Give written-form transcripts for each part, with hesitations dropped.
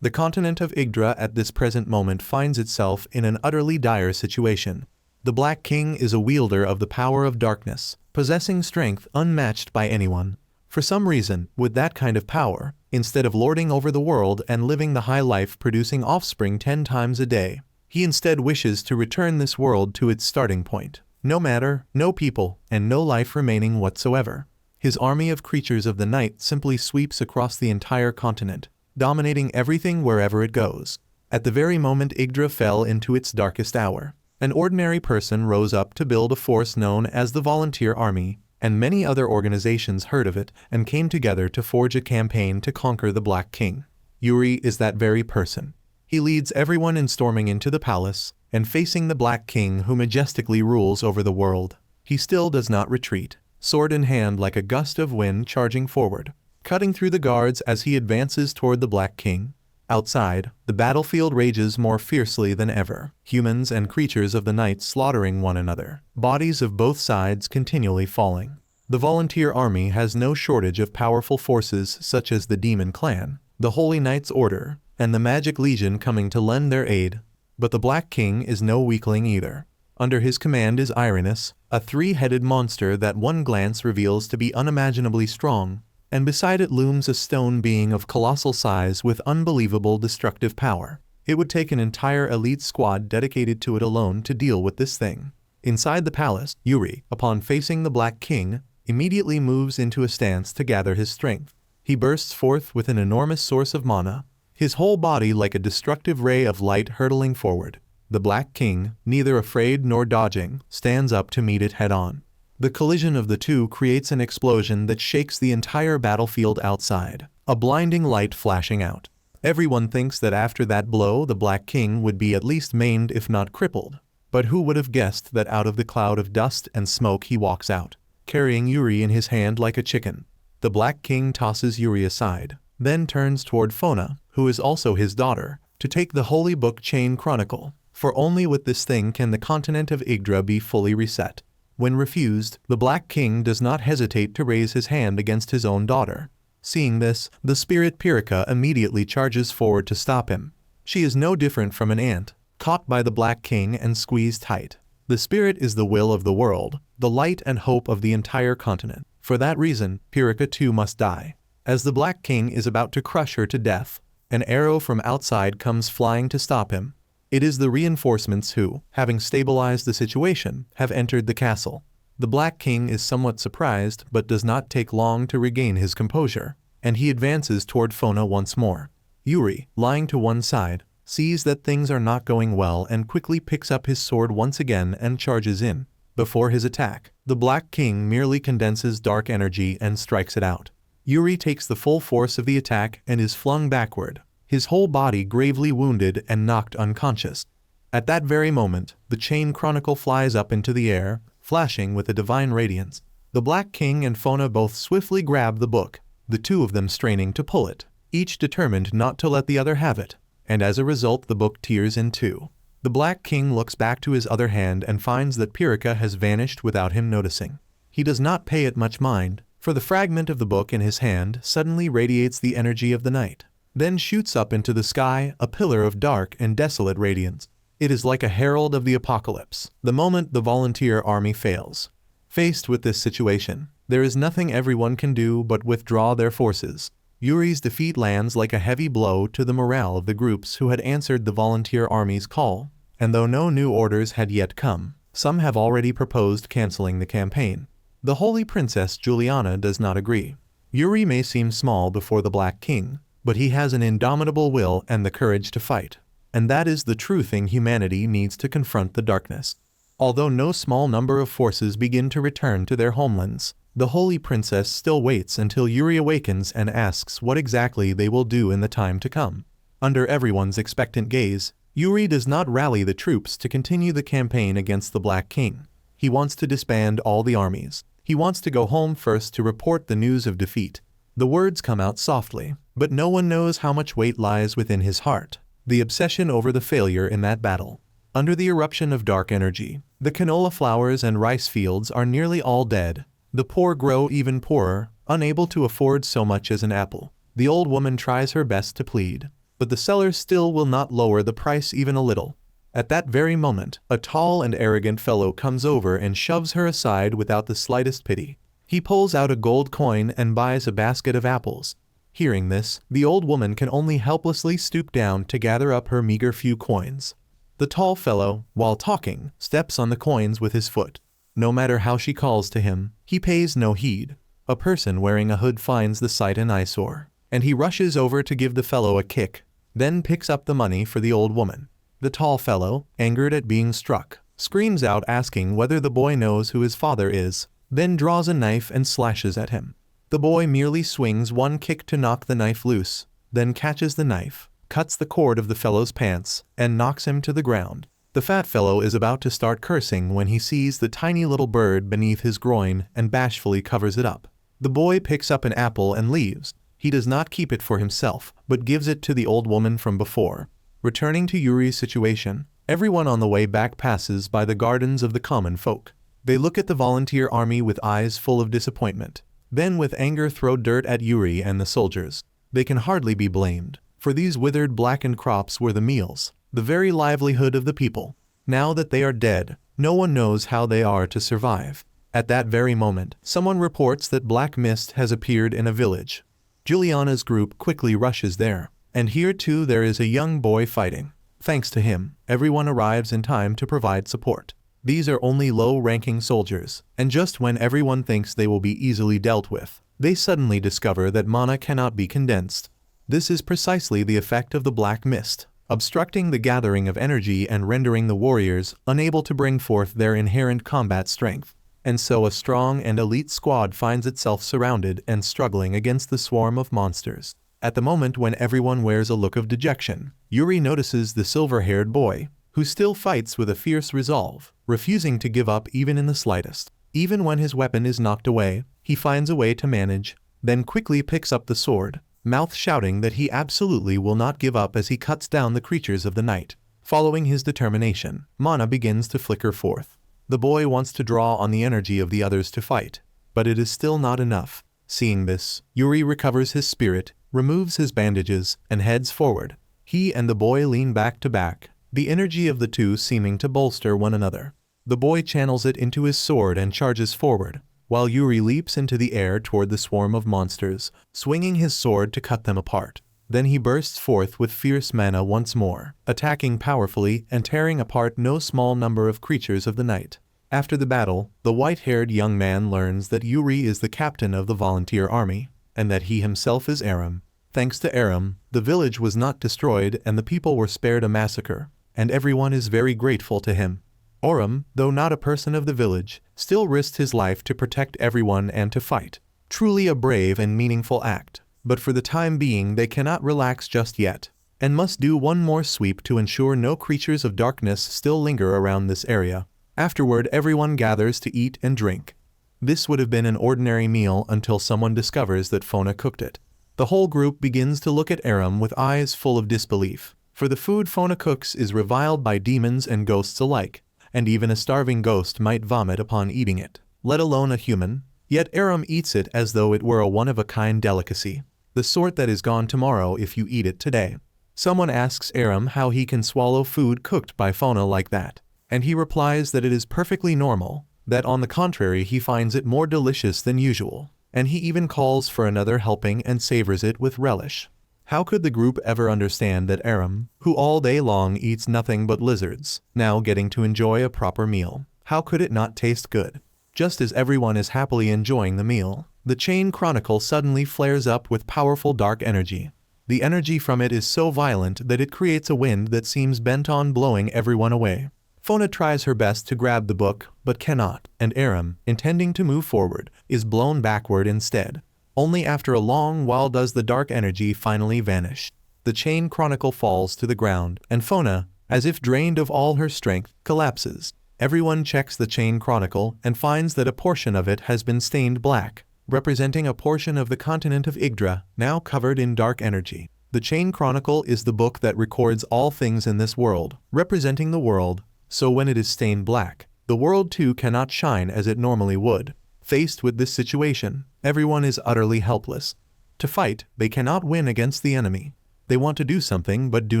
The continent of Yggdra at this present moment finds itself in an utterly dire situation. The Black King is a wielder of the power of darkness, possessing strength unmatched by anyone. For some reason, with that kind of power, instead of lording over the world and living the high life producing offspring 10 times a day, he instead wishes to return this world to its starting point. No matter, no people, and no life remaining whatsoever. His army of creatures of the night simply sweeps across the entire continent, dominating everything wherever it goes. At the very moment Yggdra fell into its darkest hour, an ordinary person rose up to build a force known as the Volunteer Army, and many other organizations heard of it and came together to forge a campaign to conquer the Black King. Yuri is that very person. He leads everyone in storming into the palace and facing the Black King who majestically rules over the world. He still does not retreat, sword in hand like a gust of wind charging forward, cutting through the guards as he advances toward the Black King. Outside, the battlefield rages more fiercely than ever, humans and creatures of the night slaughtering one another, bodies of both sides continually falling. The Volunteer Army has no shortage of powerful forces such as the Demon Clan, the Holy Knights Order, and the Magic Legion coming to lend their aid. But the Black King is no weakling either. Under his command is Irenis, a 3-headed monster that one glance reveals to be unimaginably strong, and beside it looms a stone being of colossal size with unbelievable destructive power. It would take an entire elite squad dedicated to it alone to deal with this thing. Inside the palace, Yuri, upon facing the Black King, immediately moves into a stance to gather his strength. He bursts forth with an enormous source of mana, his whole body like a destructive ray of light hurtling forward. The Black King, neither afraid nor dodging, stands up to meet it head-on. The collision of the two creates an explosion that shakes the entire battlefield outside, a blinding light flashing out. Everyone thinks that after that blow the Black King would be at least maimed if not crippled. But who would have guessed that out of the cloud of dust and smoke he walks out, carrying Yuri in his hand like a chicken. The Black King tosses Yuri aside, then turns toward Fona, who is also his daughter, to take the Holy Book Chain Chronicle, for only with this thing can the continent of Yggdra be fully reset. When refused, the Black King does not hesitate to raise his hand against his own daughter. Seeing this, the spirit Pirika immediately charges forward to stop him. She is no different from an ant, caught by the Black King and squeezed tight. The spirit is the will of the world, the light and hope of the entire continent. For that reason, Pirika too must die. As the Black King is about to crush her to death, an arrow from outside comes flying to stop him. It is the reinforcements who, having stabilized the situation, have entered the castle. The Black King is somewhat surprised but does not take long to regain his composure, and he advances toward Fona once more. Yuri, lying to one side, sees that things are not going well and quickly picks up his sword once again and charges in. Before his attack, the Black King merely condenses dark energy and strikes it out. Yuri takes the full force of the attack and is flung backward, his whole body gravely wounded and knocked unconscious. At that very moment, the Chain Chronicle flies up into the air, flashing with a divine radiance. The Black King and Fona both swiftly grab the book, the two of them straining to pull it, each determined not to let the other have it, and as a result the book tears in two. The Black King looks back to his other hand and finds that Pirika has vanished without him noticing. He does not pay it much mind, for the fragment of the book in his hand suddenly radiates the energy of the night, then shoots up into the sky, a pillar of dark and desolate radiance. It is like a herald of the apocalypse, the moment the Volunteer Army fails. Faced with this situation, there is nothing everyone can do but withdraw their forces. Yuri's defeat lands like a heavy blow to the morale of the groups who had answered the Volunteer Army's call, and though no new orders had yet come, some have already proposed canceling the campaign. The Holy Princess Juliana does not agree. Yuri may seem small before the Black King, but he has an indomitable will and the courage to fight. And that is the true thing humanity needs to confront the darkness. Although no small number of forces begin to return to their homelands, the Holy Princess still waits until Yuri awakens and asks what exactly they will do in the time to come. Under everyone's expectant gaze, Yuri does not rally the troops to continue the campaign against the Black King. He wants to disband all the armies. He wants to go home first to report the news of defeat. The words come out softly, but no one knows how much weight lies within his heart. The obsession over the failure in that battle. Under the eruption of dark energy, the canola flowers and rice fields are nearly all dead. The poor grow even poorer, unable to afford so much as an apple. The old woman tries her best to plead. but the seller still will not lower the price even a little. At that very moment, a tall and arrogant fellow comes over and shoves her aside without the slightest pity. He pulls out a gold coin and buys a basket of apples. Hearing this, the old woman can only helplessly stoop down to gather up her meager few coins. The tall fellow, while talking, steps on the coins with his foot. No matter how she calls to him, he pays no heed. A person wearing a hood finds the sight an eyesore, and he rushes over to give the fellow a kick, then picks up the money for the old woman. The tall fellow, angered at being struck, screams out asking whether the boy knows who his father is, then draws a knife and slashes at him. The boy merely swings one kick to knock the knife loose, then catches the knife, cuts the cord of the fellow's pants, and knocks him to the ground. The fat fellow is about to start cursing when he sees the tiny little bird beneath his groin and bashfully covers it up. The boy picks up an apple and leaves. He does not keep it for himself, but gives it to the old woman from before. Returning to Yuri's situation, everyone on the way back passes by the gardens of the common folk. They look at the volunteer army with eyes full of disappointment. Then with anger throw dirt at Yuri and the soldiers. They can hardly be blamed, for these withered blackened crops were the meals, the very livelihood of the people. Now that they are dead, no one knows how they are to survive. At that very moment, someone reports that black mist has appeared in a village. Juliana's group quickly rushes there, and here too there is a young boy fighting. Thanks to him, everyone arrives in time to provide support. These are only low-ranking soldiers, and just when everyone thinks they will be easily dealt with, they suddenly discover that mana cannot be condensed. This is precisely the effect of the black mist, obstructing the gathering of energy and rendering the warriors unable to bring forth their inherent combat strength. And so a strong and elite squad finds itself surrounded and struggling against the swarm of monsters. At the moment when everyone wears a look of dejection, Yuri notices the silver-haired boy, who still fights with a fierce resolve, refusing to give up even in the slightest. Even when his weapon is knocked away, he finds a way to manage, then quickly picks up the sword, mouth shouting that he absolutely will not give up as he cuts down the creatures of the night. Following his determination, mana begins to flicker forth. The boy wants to draw on the energy of the others to fight, but it is still not enough. Seeing this, Yuri recovers his spirit, removes his bandages, and heads forward. He and the boy lean back to back, the energy of the two seeming to bolster one another. The boy channels it into his sword and charges forward, while Yuri leaps into the air toward the swarm of monsters, swinging his sword to cut them apart. Then he bursts forth with fierce mana once more, attacking powerfully and tearing apart no small number of creatures of the night. After the battle, the white-haired young man learns that Yuri is the captain of the volunteer army, and that he himself is Aram. Thanks to Aram, the village was not destroyed and the people were spared a massacre, and everyone is very grateful to him. Aram, though not a person of the village, still risked his life to protect everyone and to fight. Truly a brave and meaningful act. But for the time being they cannot relax just yet, and must do one more sweep to ensure no creatures of darkness still linger around this area. Afterward everyone gathers to eat and drink. This would have been an ordinary meal until someone discovers that Fona cooked it. The whole group begins to look at Aram with eyes full of disbelief, for the food Fona cooks is reviled by demons and ghosts alike, and even a starving ghost might vomit upon eating it, let alone a human. Yet Aram eats it as though it were a one-of-a-kind delicacy, the sort that is gone tomorrow if you eat it today. Someone asks Aram how he can swallow food cooked by Fona like that, and he replies that it is perfectly normal, that on the contrary he finds it more delicious than usual, and he even calls for another helping and savors it with relish. How could the group ever understand that Aram, who all day long eats nothing but lizards, now getting to enjoy a proper meal, how could it not taste good? Just as everyone is happily enjoying the meal, the chain chronicle suddenly flares up with powerful dark energy. The energy from it is so violent that it creates a wind that seems bent on blowing everyone away. Fona tries her best to grab the book, but cannot, and Aram, intending to move forward, is blown backward instead. Only after a long while does the dark energy finally vanish. The chain chronicle falls to the ground, and Fona, as if drained of all her strength, collapses. Everyone checks the chain chronicle and finds that a portion of it has been stained black, representing a portion of the continent of Yggdra, now covered in dark energy. The chain chronicle is the book that records all things in this world, representing the world, so when it is stained black, the world too cannot shine as it normally would. Faced with this situation, everyone is utterly helpless. To fight, they cannot win against the enemy. They want to do something but do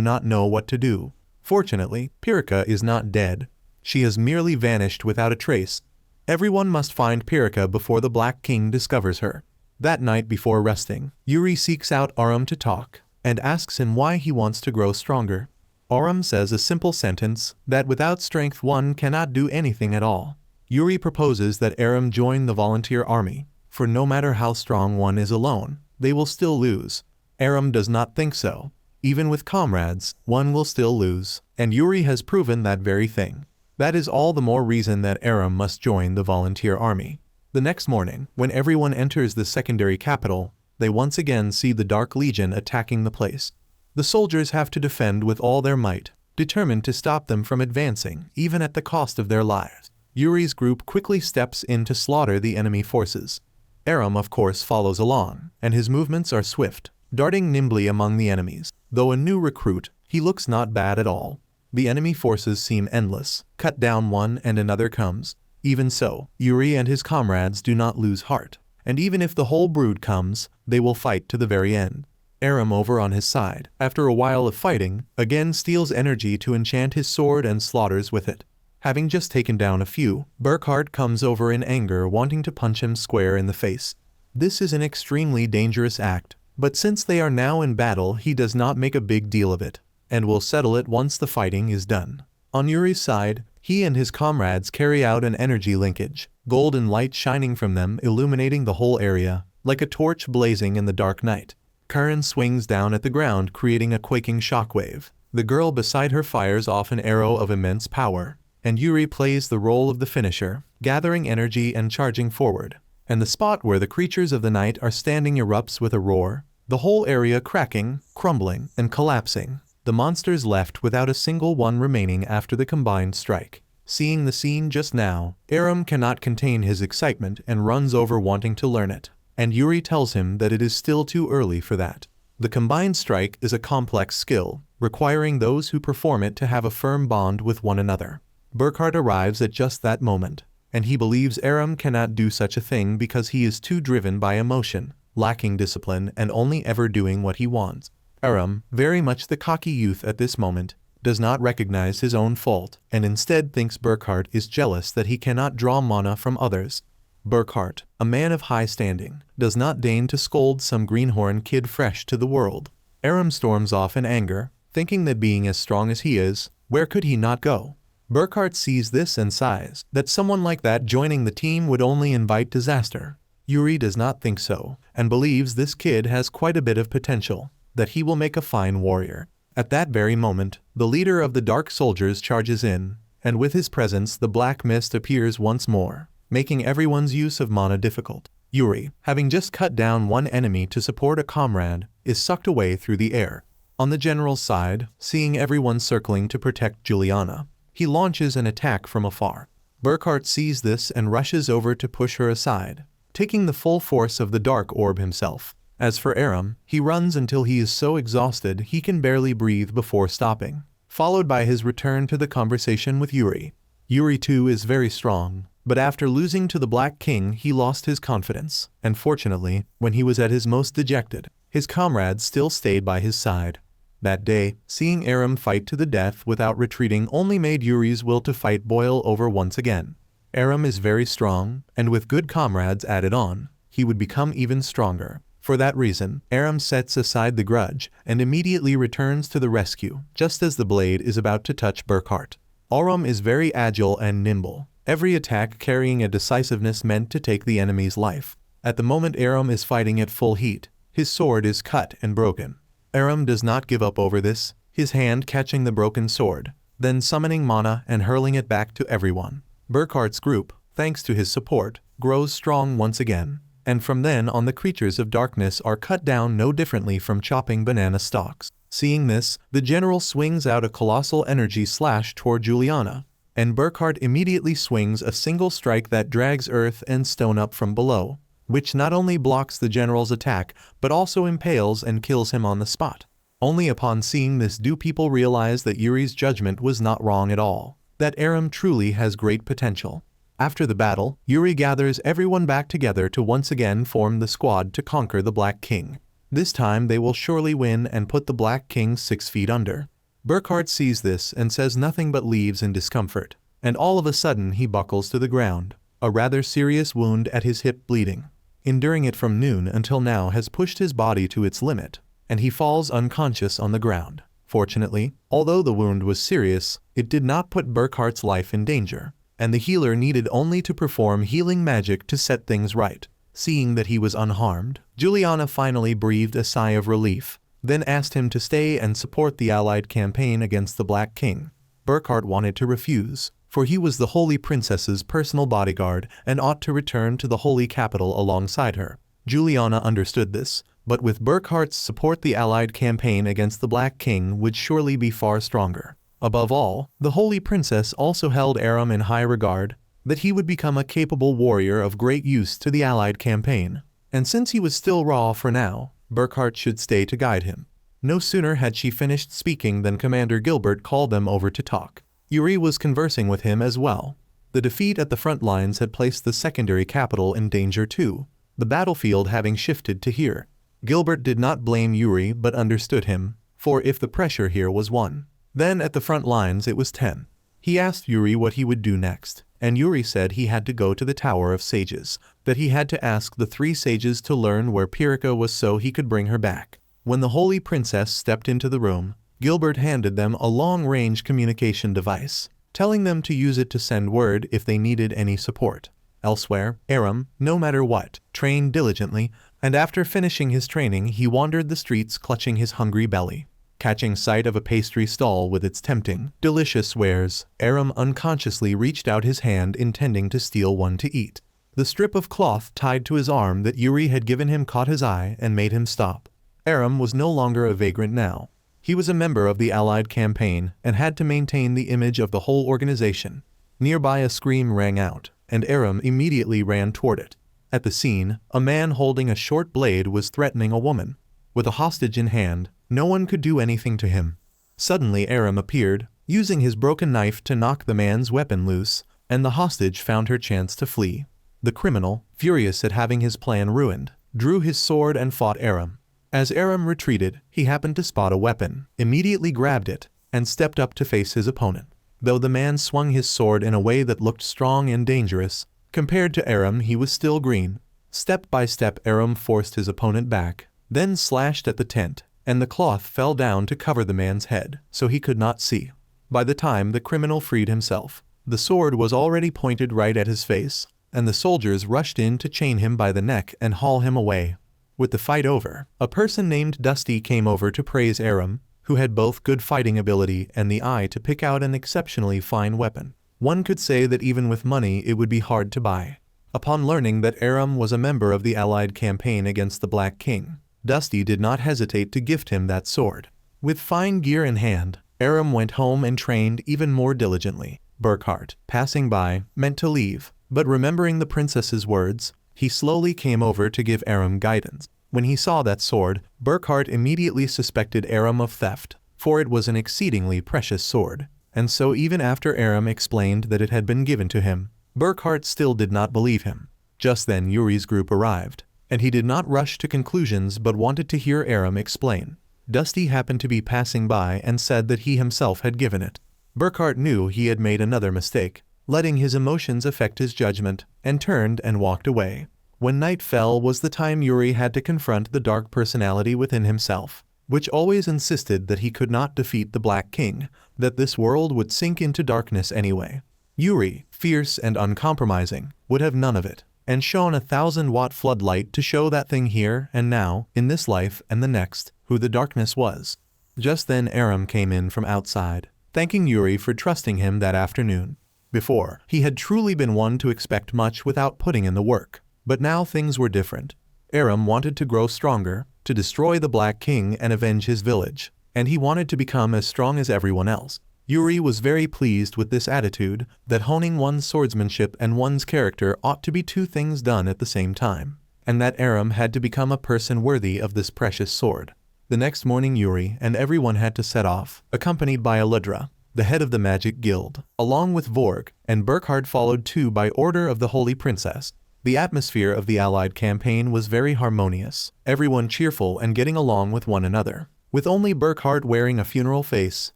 not know what to do. Fortunately, Pirika is not dead. She has merely vanished without a trace. Everyone must find Pirika before the Black King discovers her. That night before resting, Yuri seeks out Aram to talk and asks him why he wants to grow stronger. Aram says a simple sentence, that without strength one cannot do anything at all. Yuri proposes that Aram join the volunteer army, for no matter how strong one is alone, they will still lose. Aram does not think so. Even with comrades, one will still lose, and Yuri has proven that very thing. That is all the more reason that Aram must join the volunteer army. The next morning, when everyone enters the secondary capital, they once again see the Dark Legion attacking the place. The soldiers have to defend with all their might, determined to stop them from advancing, even at the cost of their lives. Yuri's group quickly steps in to slaughter the enemy forces. Aram, of course, follows along, and his movements are swift, darting nimbly among the enemies. Though a new recruit, he looks not bad at all. The enemy forces seem endless. Cut down one and another comes. Even so, Yuri and his comrades do not lose heart, and even if the whole brood comes, they will fight to the very end. Aram, over on his side, after a while of fighting, again steals energy to enchant his sword and slaughters with it. Having just taken down a few, Burkhart comes over in anger, wanting to punch him square in the face. This is an extremely dangerous act, but since they are now in battle, he does not make a big deal of it, and will settle it once the fighting is done. On Yuri's side, he and his comrades carry out an energy linkage, golden light shining from them illuminating the whole area, like a torch blazing in the dark night. Karin swings down at the ground, creating a quaking shockwave. The girl beside her fires off an arrow of immense power, and Yuri plays the role of the finisher, gathering energy and charging forward. And the spot where the creatures of the night are standing erupts with a roar, the whole area cracking, crumbling, and collapsing. The monsters left without a single one remaining after the combined strike. Seeing the scene just now, Aram cannot contain his excitement and runs over wanting to learn it. And Yuri tells him that it is still too early for that. The combined strike is a complex skill, requiring those who perform it to have a firm bond with one another. Burkhart arrives at just that moment, and he believes Aram cannot do such a thing because he is too driven by emotion, lacking discipline, and only ever doing what he wants. Aram, very much the cocky youth at this moment, does not recognize his own fault, and instead thinks Burkhart is jealous that he cannot draw mana from others. Burkhart, a man of high standing, does not deign to scold some greenhorn kid fresh to the world. Aram storms off in anger, thinking that being as strong as he is, where could he not go? Burkhart sees this and sighs, that someone like that joining the team would only invite disaster. Yuri does not think so, and believes this kid has quite a bit of potential, that he will make a fine warrior. At that very moment, the leader of the Dark Soldiers charges in, and with his presence the black mist appears once more, making everyone's use of mana difficult. Yuri, having just cut down one enemy to support a comrade, is sucked away through the air. On the general's side, seeing everyone circling to protect Juliana, he launches an attack from afar. Burkhart sees this and rushes over to push her aside, taking the full force of the dark orb himself. As for Aram, he runs until he is so exhausted he can barely breathe before stopping, followed by his return to the conversation with Yuri. Yuri too is very strong, but after losing to the Black King he lost his confidence, and fortunately, when he was at his most dejected, his comrades still stayed by his side. That day, seeing Aram fight to the death without retreating only made Yuri's will to fight boil over once again. Aram is very strong, and with good comrades added on, he would become even stronger. For that reason, Aram sets aside the grudge and immediately returns to the rescue, just as the blade is about to touch Burkhart. Aram is very agile and nimble, every attack carrying a decisiveness meant to take the enemy's life. At the moment Aram is fighting at full heat, his sword is cut and broken. Aram does not give up over this, his hand catching the broken sword, then summoning mana and hurling it back to everyone. Burkhart's group, thanks to his support, grows strong once again, and from then on the creatures of darkness are cut down no differently from chopping banana stalks. Seeing this, the general swings out a colossal energy slash toward Juliana, and Burkhart immediately swings a single strike that drags earth and stone up from below, which not only blocks the general's attack but also impales and kills him on the spot. Only upon seeing this do people realize that Yuri's judgment was not wrong at all, that Aram truly has great potential. After the battle, Yuri gathers everyone back together to once again form the squad to conquer the Black King. This time they will surely win and put the Black King 6 feet under. Burkhart sees this and says nothing but leaves in discomfort, and all of a sudden he buckles to the ground, a rather serious wound at his hip bleeding. Enduring it from noon until now has pushed his body to its limit, and he falls unconscious on the ground. Fortunately, although the wound was serious, it did not put Burkhart's life in danger, and the healer needed only to perform healing magic to set things right. Seeing that he was unharmed, Juliana finally breathed a sigh of relief, then asked him to stay and support the Allied campaign against the Black King. Burkhart wanted to refuse, for he was the Holy Princess's personal bodyguard and ought to return to the Holy Capital alongside her. Juliana understood this, but with Burkhart's support the Allied campaign against the Black King would surely be far stronger. Above all, the Holy Princess also held Aram in high regard, that he would become a capable warrior of great use to the Allied campaign. And since he was still raw for now, Burkhart should stay to guide him. No sooner had she finished speaking than Commander Gilbert called them over to talk. Yuri was conversing with him as well. The defeat at the front lines had placed the secondary capital in danger too, the battlefield having shifted to here. Gilbert did not blame Yuri but understood him, for if the pressure here was 1, then at the front lines it was 10. He asked Yuri what he would do next, and Yuri said he had to go to the Tower of Sages, that he had to ask the 3 sages to learn where Pirika was so he could bring her back. When the Holy Princess stepped into the room, Gilbert handed them a long-range communication device, telling them to use it to send word if they needed any support. Elsewhere, Aram, no matter what, trained diligently, and after finishing his training he wandered the streets clutching his hungry belly. Catching sight of a pastry stall with its tempting, delicious wares, Aram unconsciously reached out his hand intending to steal one to eat. The strip of cloth tied to his arm that Yuri had given him caught his eye and made him stop. Aram was no longer a vagrant now. He was a member of the Allied campaign and had to maintain the image of the whole organization. Nearby a scream rang out, and Aram immediately ran toward it. At the scene, a man holding a short blade was threatening a woman. With a hostage in hand, no one could do anything to him. Suddenly Aram appeared, using his broken knife to knock the man's weapon loose, and the hostage found her chance to flee. The criminal, furious at having his plan ruined, drew his sword and fought Aram. As Aram retreated, he happened to spot a weapon, immediately grabbed it, and stepped up to face his opponent. Though the man swung his sword in a way that looked strong and dangerous, compared to Aram he was still green. Step by step Aram forced his opponent back, then slashed at the tent, and the cloth fell down to cover the man's head, so he could not see. By the time the criminal freed himself, the sword was already pointed right at his face, and the soldiers rushed in to chain him by the neck and haul him away. With the fight over, a person named Dusty came over to praise Aram, who had both good fighting ability and the eye to pick out an exceptionally fine weapon. One could say that even with money it would be hard to buy. Upon learning that Aram was a member of the Allied campaign against the Black King, Dusty did not hesitate to gift him that sword. With fine gear in hand, Aram went home and trained even more diligently. Burkhart, passing by, meant to leave, but remembering the princess's words, he slowly came over to give Aram guidance. When he saw that sword, Burkhart immediately suspected Aram of theft, for it was an exceedingly precious sword, and so even after Aram explained that it had been given to him, Burkhart still did not believe him. Just then Yuri's group arrived, and he did not rush to conclusions but wanted to hear Aram explain. Dusty happened to be passing by and said that he himself had given it. Burkhart knew he had made another mistake, letting his emotions affect his judgment, and turned and walked away. When night fell was the time Yuri had to confront the dark personality within himself, which always insisted that he could not defeat the Black King, that this world would sink into darkness anyway. Yuri, fierce and uncompromising, would have none of it, and shone a 1,000-watt floodlight to show that thing here and now, in this life and the next, who the darkness was. Just then Aram came in from outside, thanking Yuri for trusting him that afternoon. Before, he had truly been one to expect much without putting in the work, but now things were different. Aram wanted to grow stronger, to destroy the Black King and avenge his village, and he wanted to become as strong as everyone else. Yuri was very pleased with this attitude, that honing one's swordsmanship and one's character ought to be 2 things done at the same time, and that Aram had to become a person worthy of this precious sword. The next morning Yuri and everyone had to set off, accompanied by Aludra, the head of the Magic Guild, along with Vorg, and Burkhart followed too by order of the Holy Princess. The atmosphere of the Allied campaign was very harmonious, everyone cheerful and getting along with one another, with only Burckhardt wearing a funeral face,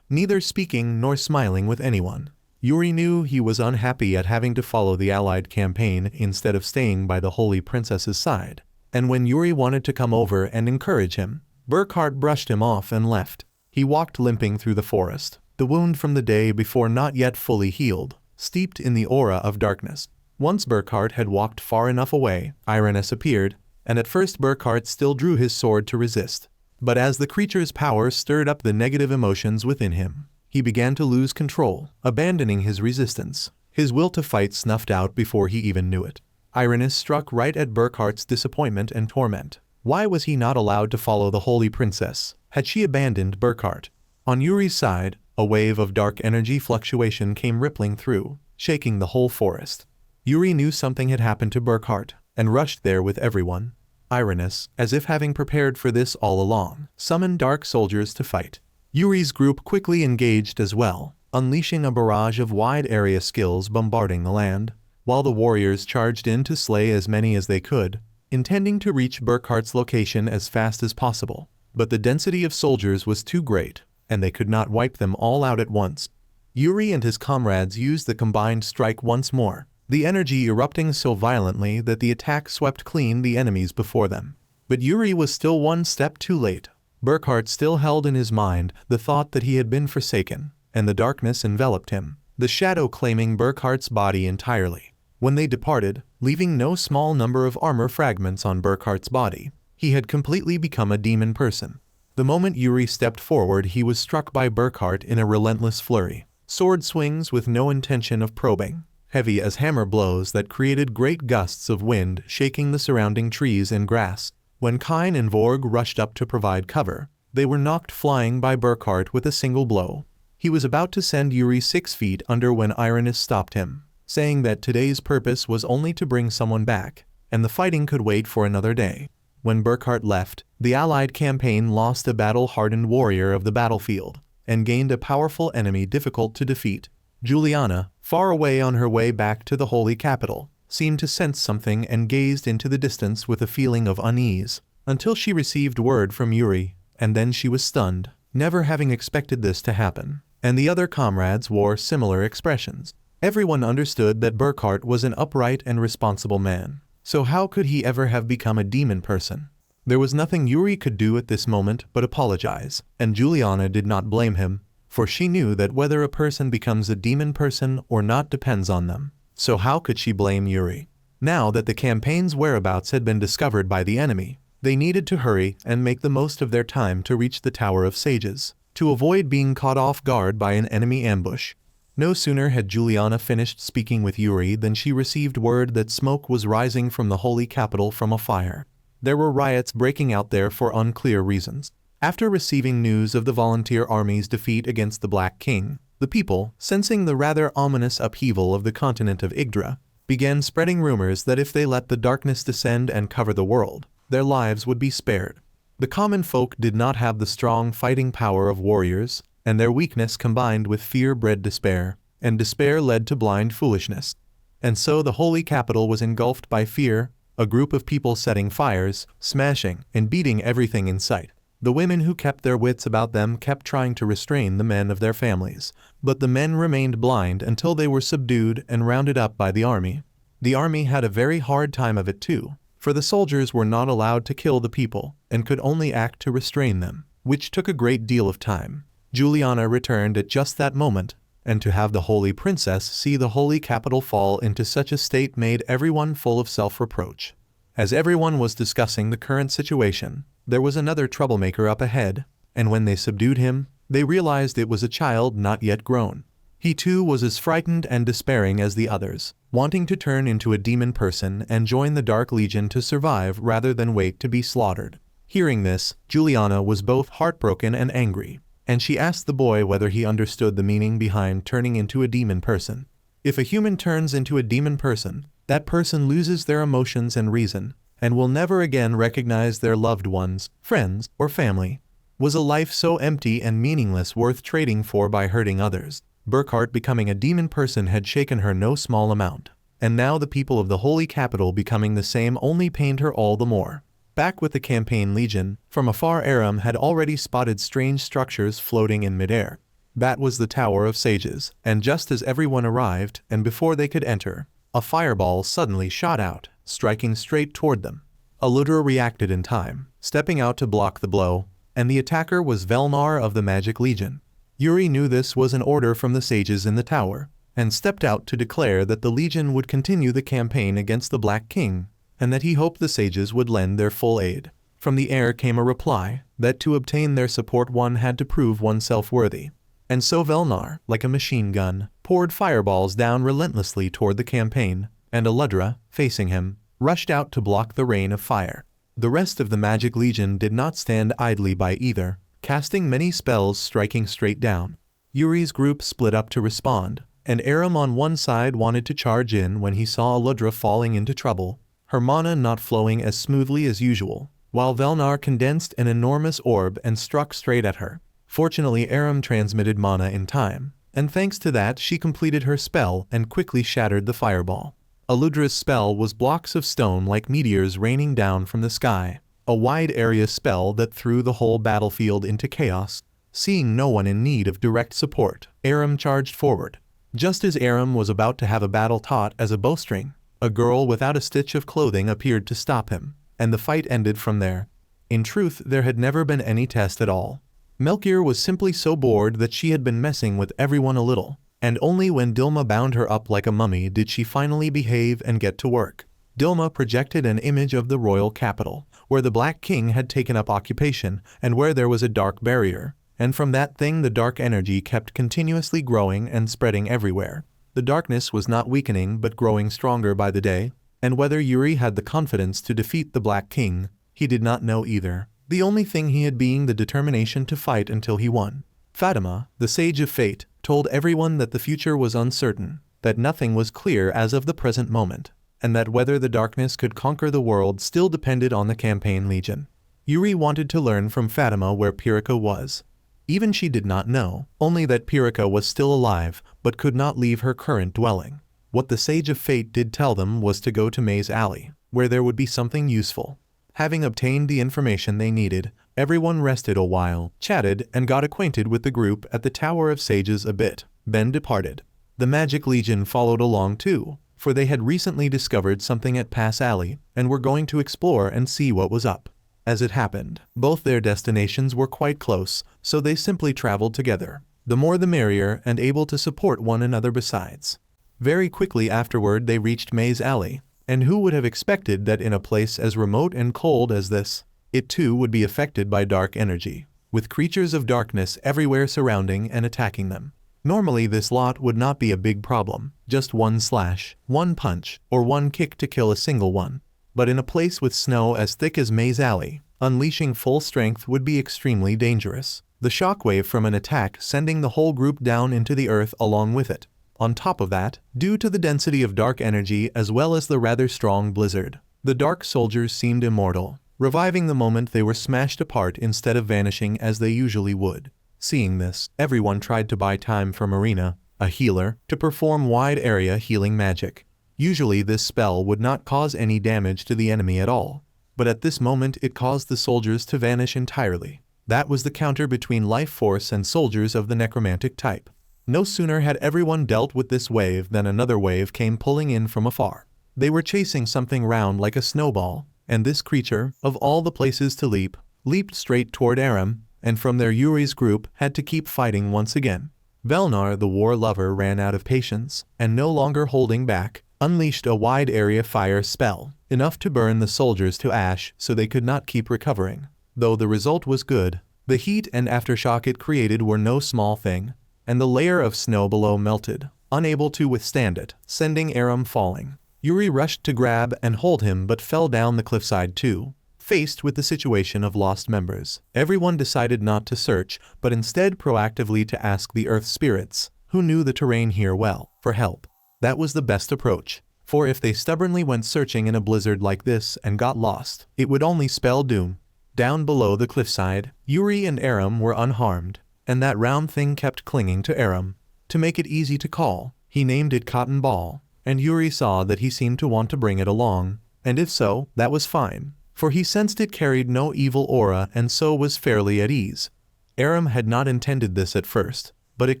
neither speaking nor smiling with anyone. Yuri knew he was unhappy at having to follow the Allied campaign instead of staying by the Holy Princess's side, and when Yuri wanted to come over and encourage him, Burckhardt brushed him off and left. He walked limping through the forest, the wound from the day before not yet fully healed, steeped in the aura of darkness. Once Burckhardt had walked far enough away, Irenaeus appeared, and at first Burckhardt still drew his sword to resist. But as the creature's power stirred up the negative emotions within him, he began to lose control, abandoning his resistance. His will to fight snuffed out before he even knew it. Irenaeus struck right at Burckhardt's disappointment and torment. Why was he not allowed to follow the Holy Princess? Had she abandoned Burckhardt? On Yuri's side, a wave of dark energy fluctuation came rippling through, shaking the whole forest. Yuri knew something had happened to Burckhardt, and rushed there with everyone. Irenaeus, as if having prepared for this all along, summoned dark soldiers to fight. Yuri's group quickly engaged as well, unleashing a barrage of wide-area skills bombarding the land, while the warriors charged in to slay as many as they could, intending to reach Burckhardt's location as fast as possible. But the density of soldiers was too great, and they could not wipe them all out at once. Yuri and his comrades used the combined strike once more, the energy erupting so violently that the attack swept clean the enemies before them. But Yuri was still one step too late. Burckhardt still held in his mind the thought that he had been forsaken, and the darkness enveloped him, the shadow claiming Burckhardt's body entirely. When they departed, leaving no small number of armor fragments on Burckhardt's body, he had completely become a demon person. The moment Yuri stepped forward, he was struck by Burckhardt in a relentless flurry. Sword swings with no intention of probing, heavy as hammer blows that created great gusts of wind shaking the surrounding trees and grass. When Kine and Vorg rushed up to provide cover, they were knocked flying by Burckhardt with a single blow. He was about to send Yuri 6 feet under when Irenaeus stopped him, saying that today's purpose was only to bring someone back, and the fighting could wait for another day. When Burckhardt left, the Allied campaign lost a battle-hardened warrior of the battlefield, and gained a powerful enemy difficult to defeat. Juliana, far away on her way back to the holy capital, seemed to sense something and gazed into the distance with a feeling of unease, until she received word from Yuri, and then she was stunned, never having expected this to happen, and the other comrades wore similar expressions. Everyone understood that Burckhardt was an upright and responsible man, so how could he ever have become a demon person? There was nothing Yuri could do at this moment but apologize, and Juliana did not blame him, for she knew that whether a person becomes a demon person or not depends on them. So how could she blame Yuri? Now that the campaign's whereabouts had been discovered by the enemy, they needed to hurry and make the most of their time to reach the Tower of Sages, to avoid being caught off guard by an enemy ambush. No sooner had Juliana finished speaking with Yuri than she received word that smoke was rising from the holy capital from a fire. There were riots breaking out there for unclear reasons. After receiving news of the volunteer army's defeat against the Black King, the people, sensing the rather ominous upheaval of the continent of Yggdra, began spreading rumors that if they let the darkness descend and cover the world, their lives would be spared. The common folk did not have the strong fighting power of warriors, and their weakness combined with fear bred despair, and despair led to blind foolishness. And so the holy capital was engulfed by fear, a group of people setting fires, smashing, and beating everything in sight. The women who kept their wits about them kept trying to restrain the men of their families, but the men remained blind until they were subdued and rounded up by the army. The army had a very hard time of it too, for the soldiers were not allowed to kill the people, and could only act to restrain them, which took a great deal of time. Juliana returned at just that moment, and to have the holy princess see the holy capital fall into such a state made everyone full of self-reproach. As everyone was discussing the current situation, there was another troublemaker up ahead, and when they subdued him, they realized it was a child not yet grown. He too was as frightened and despairing as the others, wanting to turn into a demon person and join the Dark Legion to survive rather than wait to be slaughtered. Hearing this, Juliana was both heartbroken and angry, and she asked the boy whether he understood the meaning behind turning into a demon person. If a human turns into a demon person, that person loses their emotions and reason, and will never again recognize their loved ones, friends, or family. Was a life so empty and meaningless worth trading for by hurting others? Burckhardt becoming a demon person had shaken her no small amount. and now the people of the holy capital becoming the same only pained her all the more. Back with the campaign legion, from afar Aram had already spotted strange structures floating in midair. That was the Tower of Sages, and just as everyone arrived, and before they could enter, a fireball suddenly shot out, striking straight toward them. Aludra reacted in time, stepping out to block the blow, and the attacker was Velnar of the Magic Legion. Yuri knew this was an order from the sages in the tower, and stepped out to declare that the Legion would continue the campaign against the Black King, and that he hoped the sages would lend their full aid. From the air came a reply, that to obtain their support one had to prove oneself worthy. And so Velnar, like a machine gun, poured fireballs down relentlessly toward the campaign, and Aludra, facing him, rushed out to block the rain of fire. The rest of the Magic Legion did not stand idly by either, casting many spells striking straight down. Yuri's group split up to respond, and Aram on one side wanted to charge in when he saw Aludra falling into trouble, her mana not flowing as smoothly as usual, while Velnar condensed an enormous orb and struck straight at her. Fortunately Aram transmitted mana in time, and thanks to that she completed her spell and quickly shattered the fireball. Aludra's spell was blocks of stone like meteors raining down from the sky, a wide area spell that threw the whole battlefield into chaos. Seeing no one in need of direct support, Aram charged forward. Just as Aram was about to have a battle taut as a bowstring, a girl without a stitch of clothing appeared to stop him, and the fight ended from there. In truth, there had never been any test at all. Melchior was simply so bored that she had been messing with everyone a little, and only when Dilma bound her up like a mummy did she finally behave and get to work. Dilma projected an image of the royal capital, where the Black King had taken up occupation and where there was a dark barrier, and from that thing the dark energy kept continuously growing and spreading everywhere. The darkness was not weakening but growing stronger by the day, and whether Yuri had the confidence to defeat the Black King, he did not know either. The only thing he had being the determination to fight until he won. Fatima, the Sage of Fate, told everyone that the future was uncertain, that nothing was clear as of the present moment, and that whether the darkness could conquer the world still depended on the campaign legion. Yuri wanted to learn from Fatima where Pirika was. Even she did not know, only that Pirika was still alive, but could not leave her current dwelling. What the Sage of Fate did tell them was to go to Maze Alley, where there would be something useful. Having obtained the information they needed, everyone rested a while, chatted, and got acquainted with the group at the Tower of Sages a bit, then departed. The Magic Legion followed along too, for they had recently discovered something at Pass Alley, and were going to explore and see what was up. As it happened, both their destinations were quite close, so they simply traveled together. The more the merrier, and able to support one another besides. Very quickly afterward they reached Maze Alley, and who would have expected that in a place as remote and cold as this, it too would be affected by dark energy, with creatures of darkness everywhere surrounding and attacking them. Normally this lot would not be a big problem, just one slash, one punch, or one kick to kill a single one. But in a place with snow as thick as Maze Alley, unleashing full strength would be extremely dangerous. The shockwave from an attack sending the whole group down into the earth along with it. On top of that, due to the density of dark energy as well as the rather strong blizzard, the dark soldiers seemed immortal, reviving the moment they were smashed apart instead of vanishing as they usually would. Seeing this, everyone tried to buy time from Marina, a healer, to perform wide area healing magic. Usually this spell would not cause any damage to the enemy at all, but at this moment it caused the soldiers to vanish entirely. That was the counter between life force and soldiers of the necromantic type. No sooner had everyone dealt with this wave than another wave came pulling in from afar. They were chasing something round like a snowball, and this creature, of all the places to leap, leaped straight toward Aram, and from their Yuri's group had to keep fighting once again. Velnar the war lover ran out of patience, and no longer holding back, unleashed a wide area fire spell, enough to burn the soldiers to ash so they could not keep recovering. Though the result was good, the heat and aftershock it created were no small thing, and the layer of snow below melted, unable to withstand it, sending Aram falling. Yuri rushed to grab and hold him but fell down the cliffside too. Faced with the situation of lost members, everyone decided not to search, but instead proactively to ask the earth spirits, who knew the terrain here well, for help. That was the best approach, for if they stubbornly went searching in a blizzard like this and got lost, it would only spell doom. Down below the cliffside, Yuri and Aram were unharmed, and that round thing kept clinging to Aram. To make it easy to call, he named it Cotton Ball. and Yuri saw that he seemed to want to bring it along, and if so, that was fine, for he sensed it carried no evil aura and so was fairly at ease. Aram had not intended this at first, but it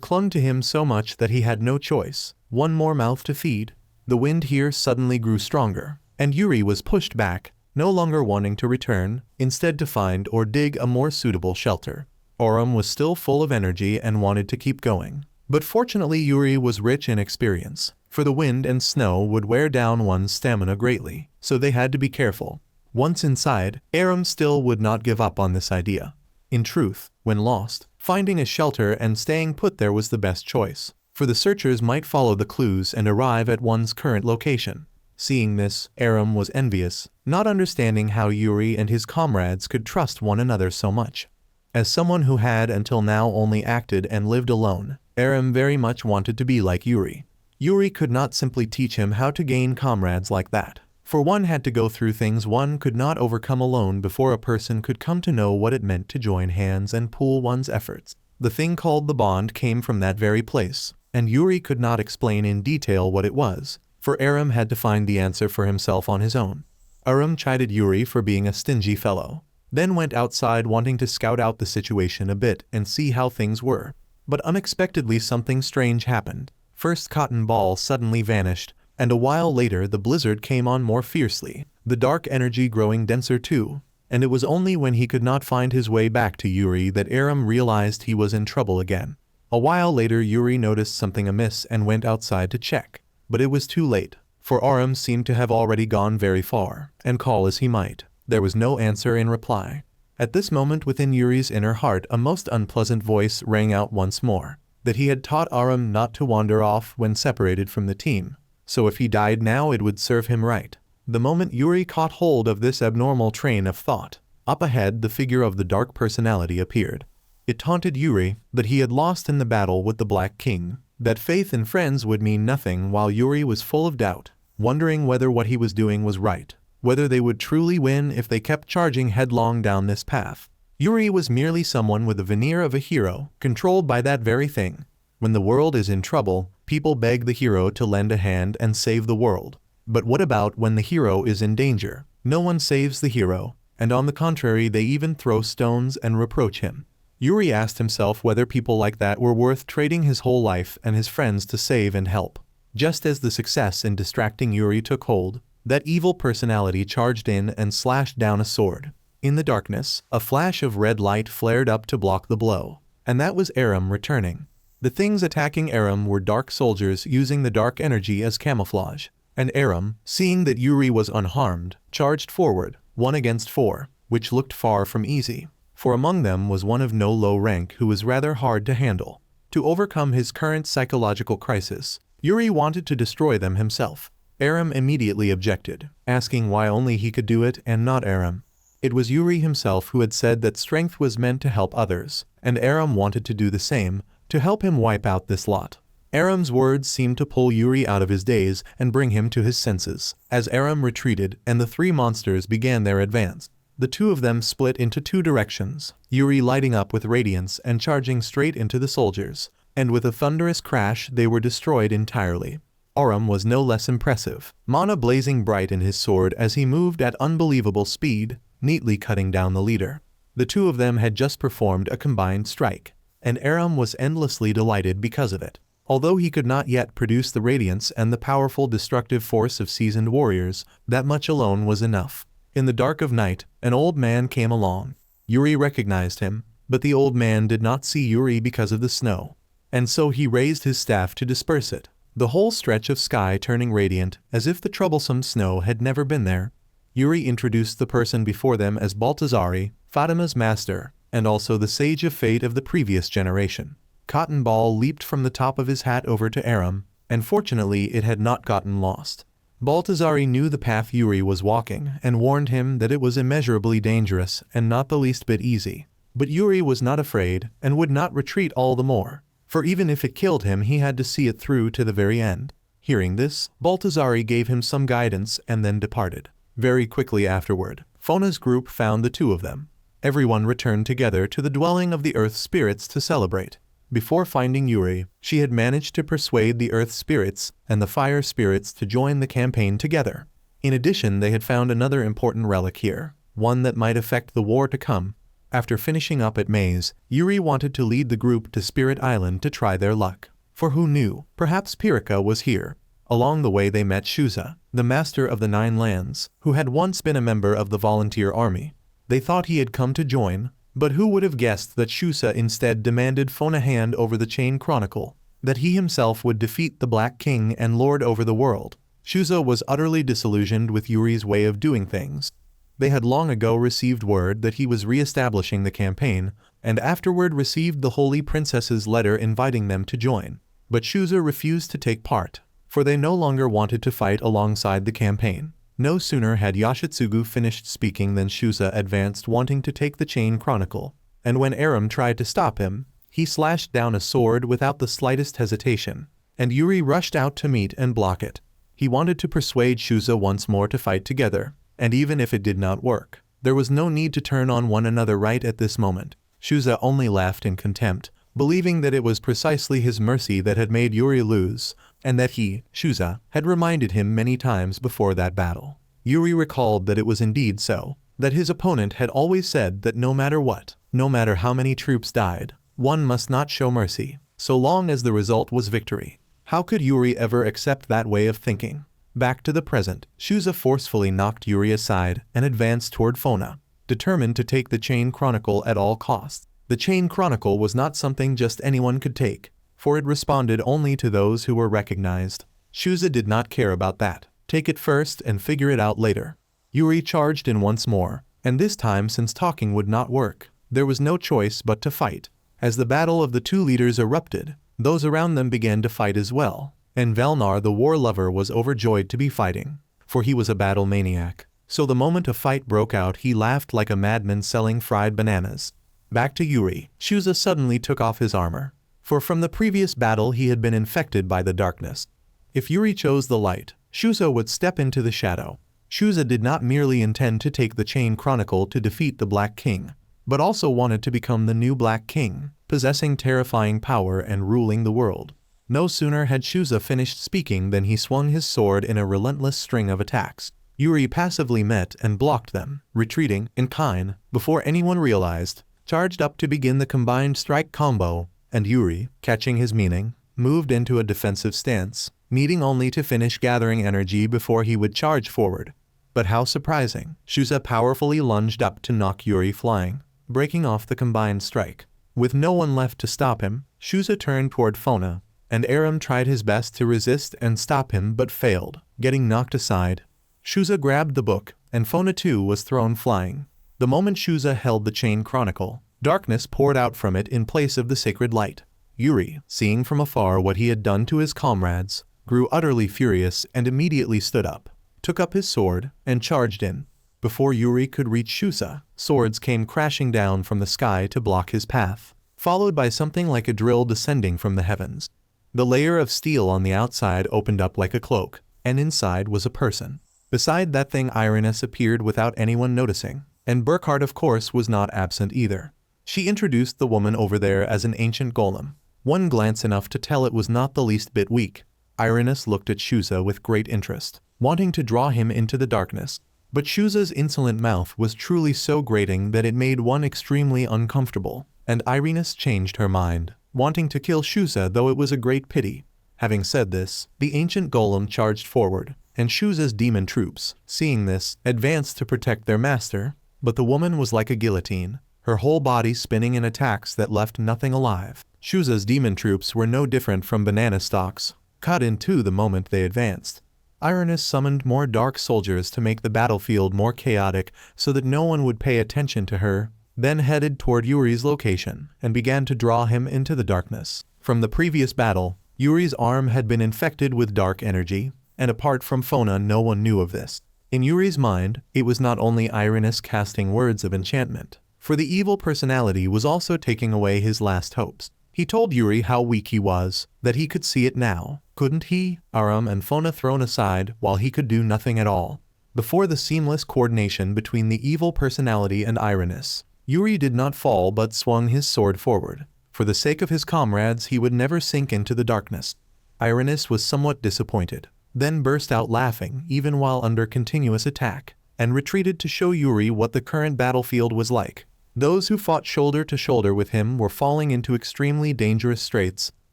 clung to him so much that he had no choice. One more mouth to feed. The wind here suddenly grew stronger, and Yuri was pushed back, no longer wanting to return, instead to find or dig a more suitable shelter. Aram was still full of energy and wanted to keep going. But fortunately Yuri was rich in experience, for the wind and snow would wear down one's stamina greatly, so they had to be careful. Once inside, Aram still would not give up on this idea. In truth, when lost, finding a shelter and staying put there was the best choice, for the searchers might follow the clues and arrive at one's current location. Seeing this, Aram was envious, not understanding how Yuri and his comrades could trust one another so much. As someone who had until now only acted and lived alone, Aram very much wanted to be like Yuri. Yuri could not simply teach him how to gain comrades like that, for one had to go through things one could not overcome alone before a person could come to know what it meant to join hands and pool one's efforts. The thing called the bond came from that very place, and Yuri could not explain in detail what it was, for Aram had to find the answer for himself on his own. Aram chided Yuri for being a stingy fellow, then went outside wanting to scout out the situation a bit and see how things were. But unexpectedly something strange happened. First Cotton Ball suddenly vanished, and a while later the blizzard came on more fiercely, the dark energy growing denser too, and it was only when he could not find his way back to Yuri that Aram realized he was in trouble again. A while later Yuri noticed something amiss and went outside to check. But it was too late, for Aram seemed to have already gone very far, and call as he might, there was no answer in reply. At this moment within Yuri's inner heart a most unpleasant voice rang out once more, that he had taught Aram not to wander off when separated from the team, so if he died now it would serve him right. The moment Yuri caught hold of this abnormal train of thought, up ahead the figure of the dark personality appeared. It taunted Yuri that he had lost in the battle with the Black King, that faith in friends would mean nothing, while Yuri was full of doubt, wondering whether what he was doing was right, whether they would truly win if they kept charging headlong down this path. Yuri was merely someone with the veneer of a hero, controlled by that very thing. When the world is in trouble, people beg the hero to lend a hand and save the world. But what about when the hero is in danger? No one saves the hero, and on the contrary they even throw stones and reproach him. Yuri asked himself whether people like that were worth trading his whole life and his friends to save and help. Just as the success in distracting Yuri took hold, that evil personality charged in and slashed down a sword. In the darkness, a flash of red light flared up to block the blow, and that was Aram returning. The things attacking Aram were dark soldiers using the dark energy as camouflage, and Aram, seeing that Yuri was unharmed, charged forward, 1 against 4, which looked far from easy. For among them was one of no low rank who was rather hard to handle. To overcome his current psychological crisis, Yuri wanted to destroy them himself. Aram immediately objected, asking why only he could do it and not Aram. It was Yuri himself who had said that strength was meant to help others, and Aram wanted to do the same, to help him wipe out this lot. Aram's words seemed to pull Yuri out of his daze and bring him to his senses, as Aram retreated and the 3 monsters began their advance. The 2 of them split into 2 directions, Yuri lighting up with radiance and charging straight into the soldiers, and with a thunderous crash they were destroyed entirely. Aram was no less impressive, mana blazing bright in his sword as he moved at unbelievable speed, neatly cutting down the leader. The 2 of them had just performed a combined strike, and Aram was endlessly delighted because of it. Although he could not yet produce the radiance and the powerful destructive force of seasoned warriors, that much alone was enough. In the dark of night, an old man came along. Yuri recognized him, but the old man did not see Yuri because of the snow, and so he raised his staff to disperse it, the whole stretch of sky turning radiant as if the troublesome snow had never been there. Yuri introduced the person before them as Baltazari, Fatima's master, and also the sage of fate of the previous generation. Cotton Ball leaped from the top of his hat over to Aram, and fortunately it had not gotten lost. Baltazari knew the path Yuri was walking and warned him that it was immeasurably dangerous and not the least bit easy. But Yuri was not afraid and would not retreat all the more, for even if it killed him he had to see it through to the very end. Hearing this, Baltazari gave him some guidance and then departed. Very quickly afterward, Fona's group found the 2 of them. Everyone returned together to the dwelling of the earth spirits to celebrate. Before finding Yuri, she had managed to persuade the earth spirits and the fire spirits to join the campaign together. In addition, they had found another important relic here, one that might affect the war to come. After finishing up at Maze, Yuri wanted to lead the group to Spirit Island to try their luck. For who knew, perhaps Pirika was here. Along the way they met Shuza, the master of the 9 lands, who had once been a member of the volunteer army. They thought he had come to join, but who would have guessed that Shuza instead demanded Fona hand over the Chain Chronicle, that he himself would defeat the Black King and lord over the world. Shuza was utterly disillusioned with Yuri's way of doing things. They had long ago received word that he was re-establishing the campaign, and afterward received the Holy Princess's letter inviting them to join. But Shuza refused to take part, for they no longer wanted to fight alongside the campaign. No sooner had Yoshitsugu finished speaking than Shuza advanced wanting to take the Chain Chronicle, and when Aram tried to stop him, he slashed down a sword without the slightest hesitation, and Yuri rushed out to meet and block it. He wanted to persuade Shuza once more to fight together, and even if it did not work, there was no need to turn on one another right at this moment. Shuza only laughed in contempt, believing that it was precisely his mercy that had made Yuri lose, and that he, Shuza, had reminded him many times before that battle. Yuri recalled that it was indeed so, that his opponent had always said that no matter what, no matter how many troops died, one must not show mercy, so long as the result was victory. How could Yuri ever accept that way of thinking? Back to the present, Shuza forcefully knocked Yuri aside and advanced toward Fona, determined to take the Chain Chronicle at all costs. The Chain Chronicle was not something just anyone could take, for it responded only to those who were recognized. Shuza did not care about that. Take it first and figure it out later. Yuri charged in once more, and this time, since talking would not work, there was no choice but to fight. As the battle of the 2 leaders erupted, those around them began to fight as well, and Velnar the war lover was overjoyed to be fighting, for he was a battle maniac. So the moment a fight broke out he laughed like a madman selling fried bananas. Back to Yuri, Shuza suddenly took off his armor, for from the previous battle he had been infected by the darkness. If Yuri chose the light, Shuza would step into the shadow. Shuza did not merely intend to take the Chain Chronicle to defeat the Black King, but also wanted to become the new Black King, possessing terrifying power and ruling the world. No sooner had Shuza finished speaking than he swung his sword in a relentless string of attacks. Yuri passively met and blocked them, retreating, in kind, before anyone realized, charged up to begin the combined strike combo, and Yuri, catching his meaning, moved into a defensive stance, needing only to finish gathering energy before he would charge forward. But how surprising, Shuza powerfully lunged up to knock Yuri flying, breaking off the combined strike. With no one left to stop him, Shuza turned toward Fona, and Aram tried his best to resist and stop him but failed, getting knocked aside. Shuza grabbed the book, and Fona too was thrown flying. The moment Shuza held the Chain Chronicle, darkness poured out from it in place of the sacred light. Yuri, seeing from afar what he had done to his comrades, grew utterly furious and immediately stood up, took up his sword, and charged in. Before Yuri could reach Shuza, swords came crashing down from the sky to block his path, followed by something like a drill descending from the heavens. The layer of steel on the outside opened up like a cloak, and inside was a person. Beside that thing Irenaeus appeared without anyone noticing, and Burkhard of course was not absent either. She introduced the woman over there as an ancient golem, one glance enough to tell it was not the least bit weak. Irenaeus looked at Shuza with great interest, wanting to draw him into the darkness. But Shuza's insolent mouth was truly so grating that it made one extremely uncomfortable, and Irenaeus changed her mind, wanting to kill Shuza, though it was a great pity. Having said this, the ancient golem charged forward, and Shuza's demon troops, seeing this, advanced to protect their master, but the woman was like a guillotine, her whole body spinning in attacks that left nothing alive. Shuza's demon troops were no different from banana stalks, cut in two the moment they advanced. Irenaeus summoned more dark soldiers to make the battlefield more chaotic so that no one would pay attention to her, then headed toward Yuri's location and began to draw him into the darkness. From the previous battle, Yuri's arm had been infected with dark energy, and apart from Fona no one knew of this. In Yuri's mind, it was not only Irenaeus casting words of enchantment, for the evil personality was also taking away his last hopes. He told Yuri how weak he was, that he could see it now. Couldn't he? Aram and Fona thrown aside while he could do nothing at all. Before the seamless coordination between the evil personality and Irenaeus, Yuri did not fall but swung his sword forward, For the sake of his comrades he would never sink into the darkness. Irenis was somewhat disappointed, then burst out laughing even while under continuous attack, and retreated to show Yuri what the current battlefield was like. Those who fought shoulder to shoulder with him were falling into extremely dangerous straits,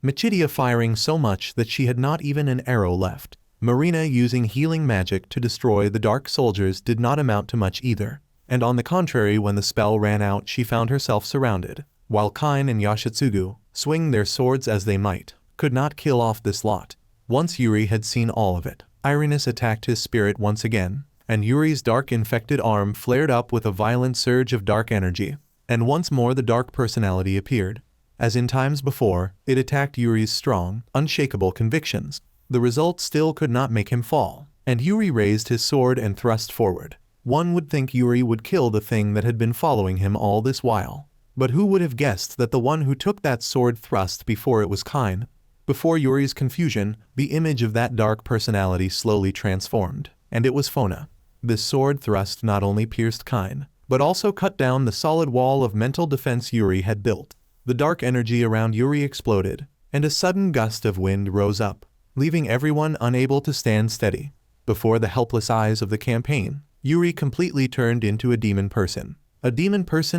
Michidia firing so much that she had not even an arrow left. Marina using healing magic to destroy the dark soldiers did not amount to much either, and on the contrary, when the spell ran out she found herself surrounded, while Kain and Yoshitsugu, swing their swords as they might, could not kill off this lot. Once Yuri had seen all of it, Irenis attacked his spirit once again, and Yuri's dark infected arm flared up with a violent surge of dark energy, and once more the dark personality appeared. As in times before, it attacked Yuri's strong, unshakable convictions. The result still could not make him fall, and Yuri raised his sword and thrust forward. One would think Yuri would kill the thing that had been following him all this while. But who would have guessed that the one who took that sword thrust before it was Kain? Before Yuri's confusion, the image of that dark personality slowly transformed, and it was Fona. This sword thrust not only pierced Kain, but also cut down the solid wall of mental defense Yuri had built. The dark energy around Yuri exploded, and a sudden gust of wind rose up, leaving everyone unable to stand steady. Before the helpless eyes of the campaign, Yuri completely turned into a demon person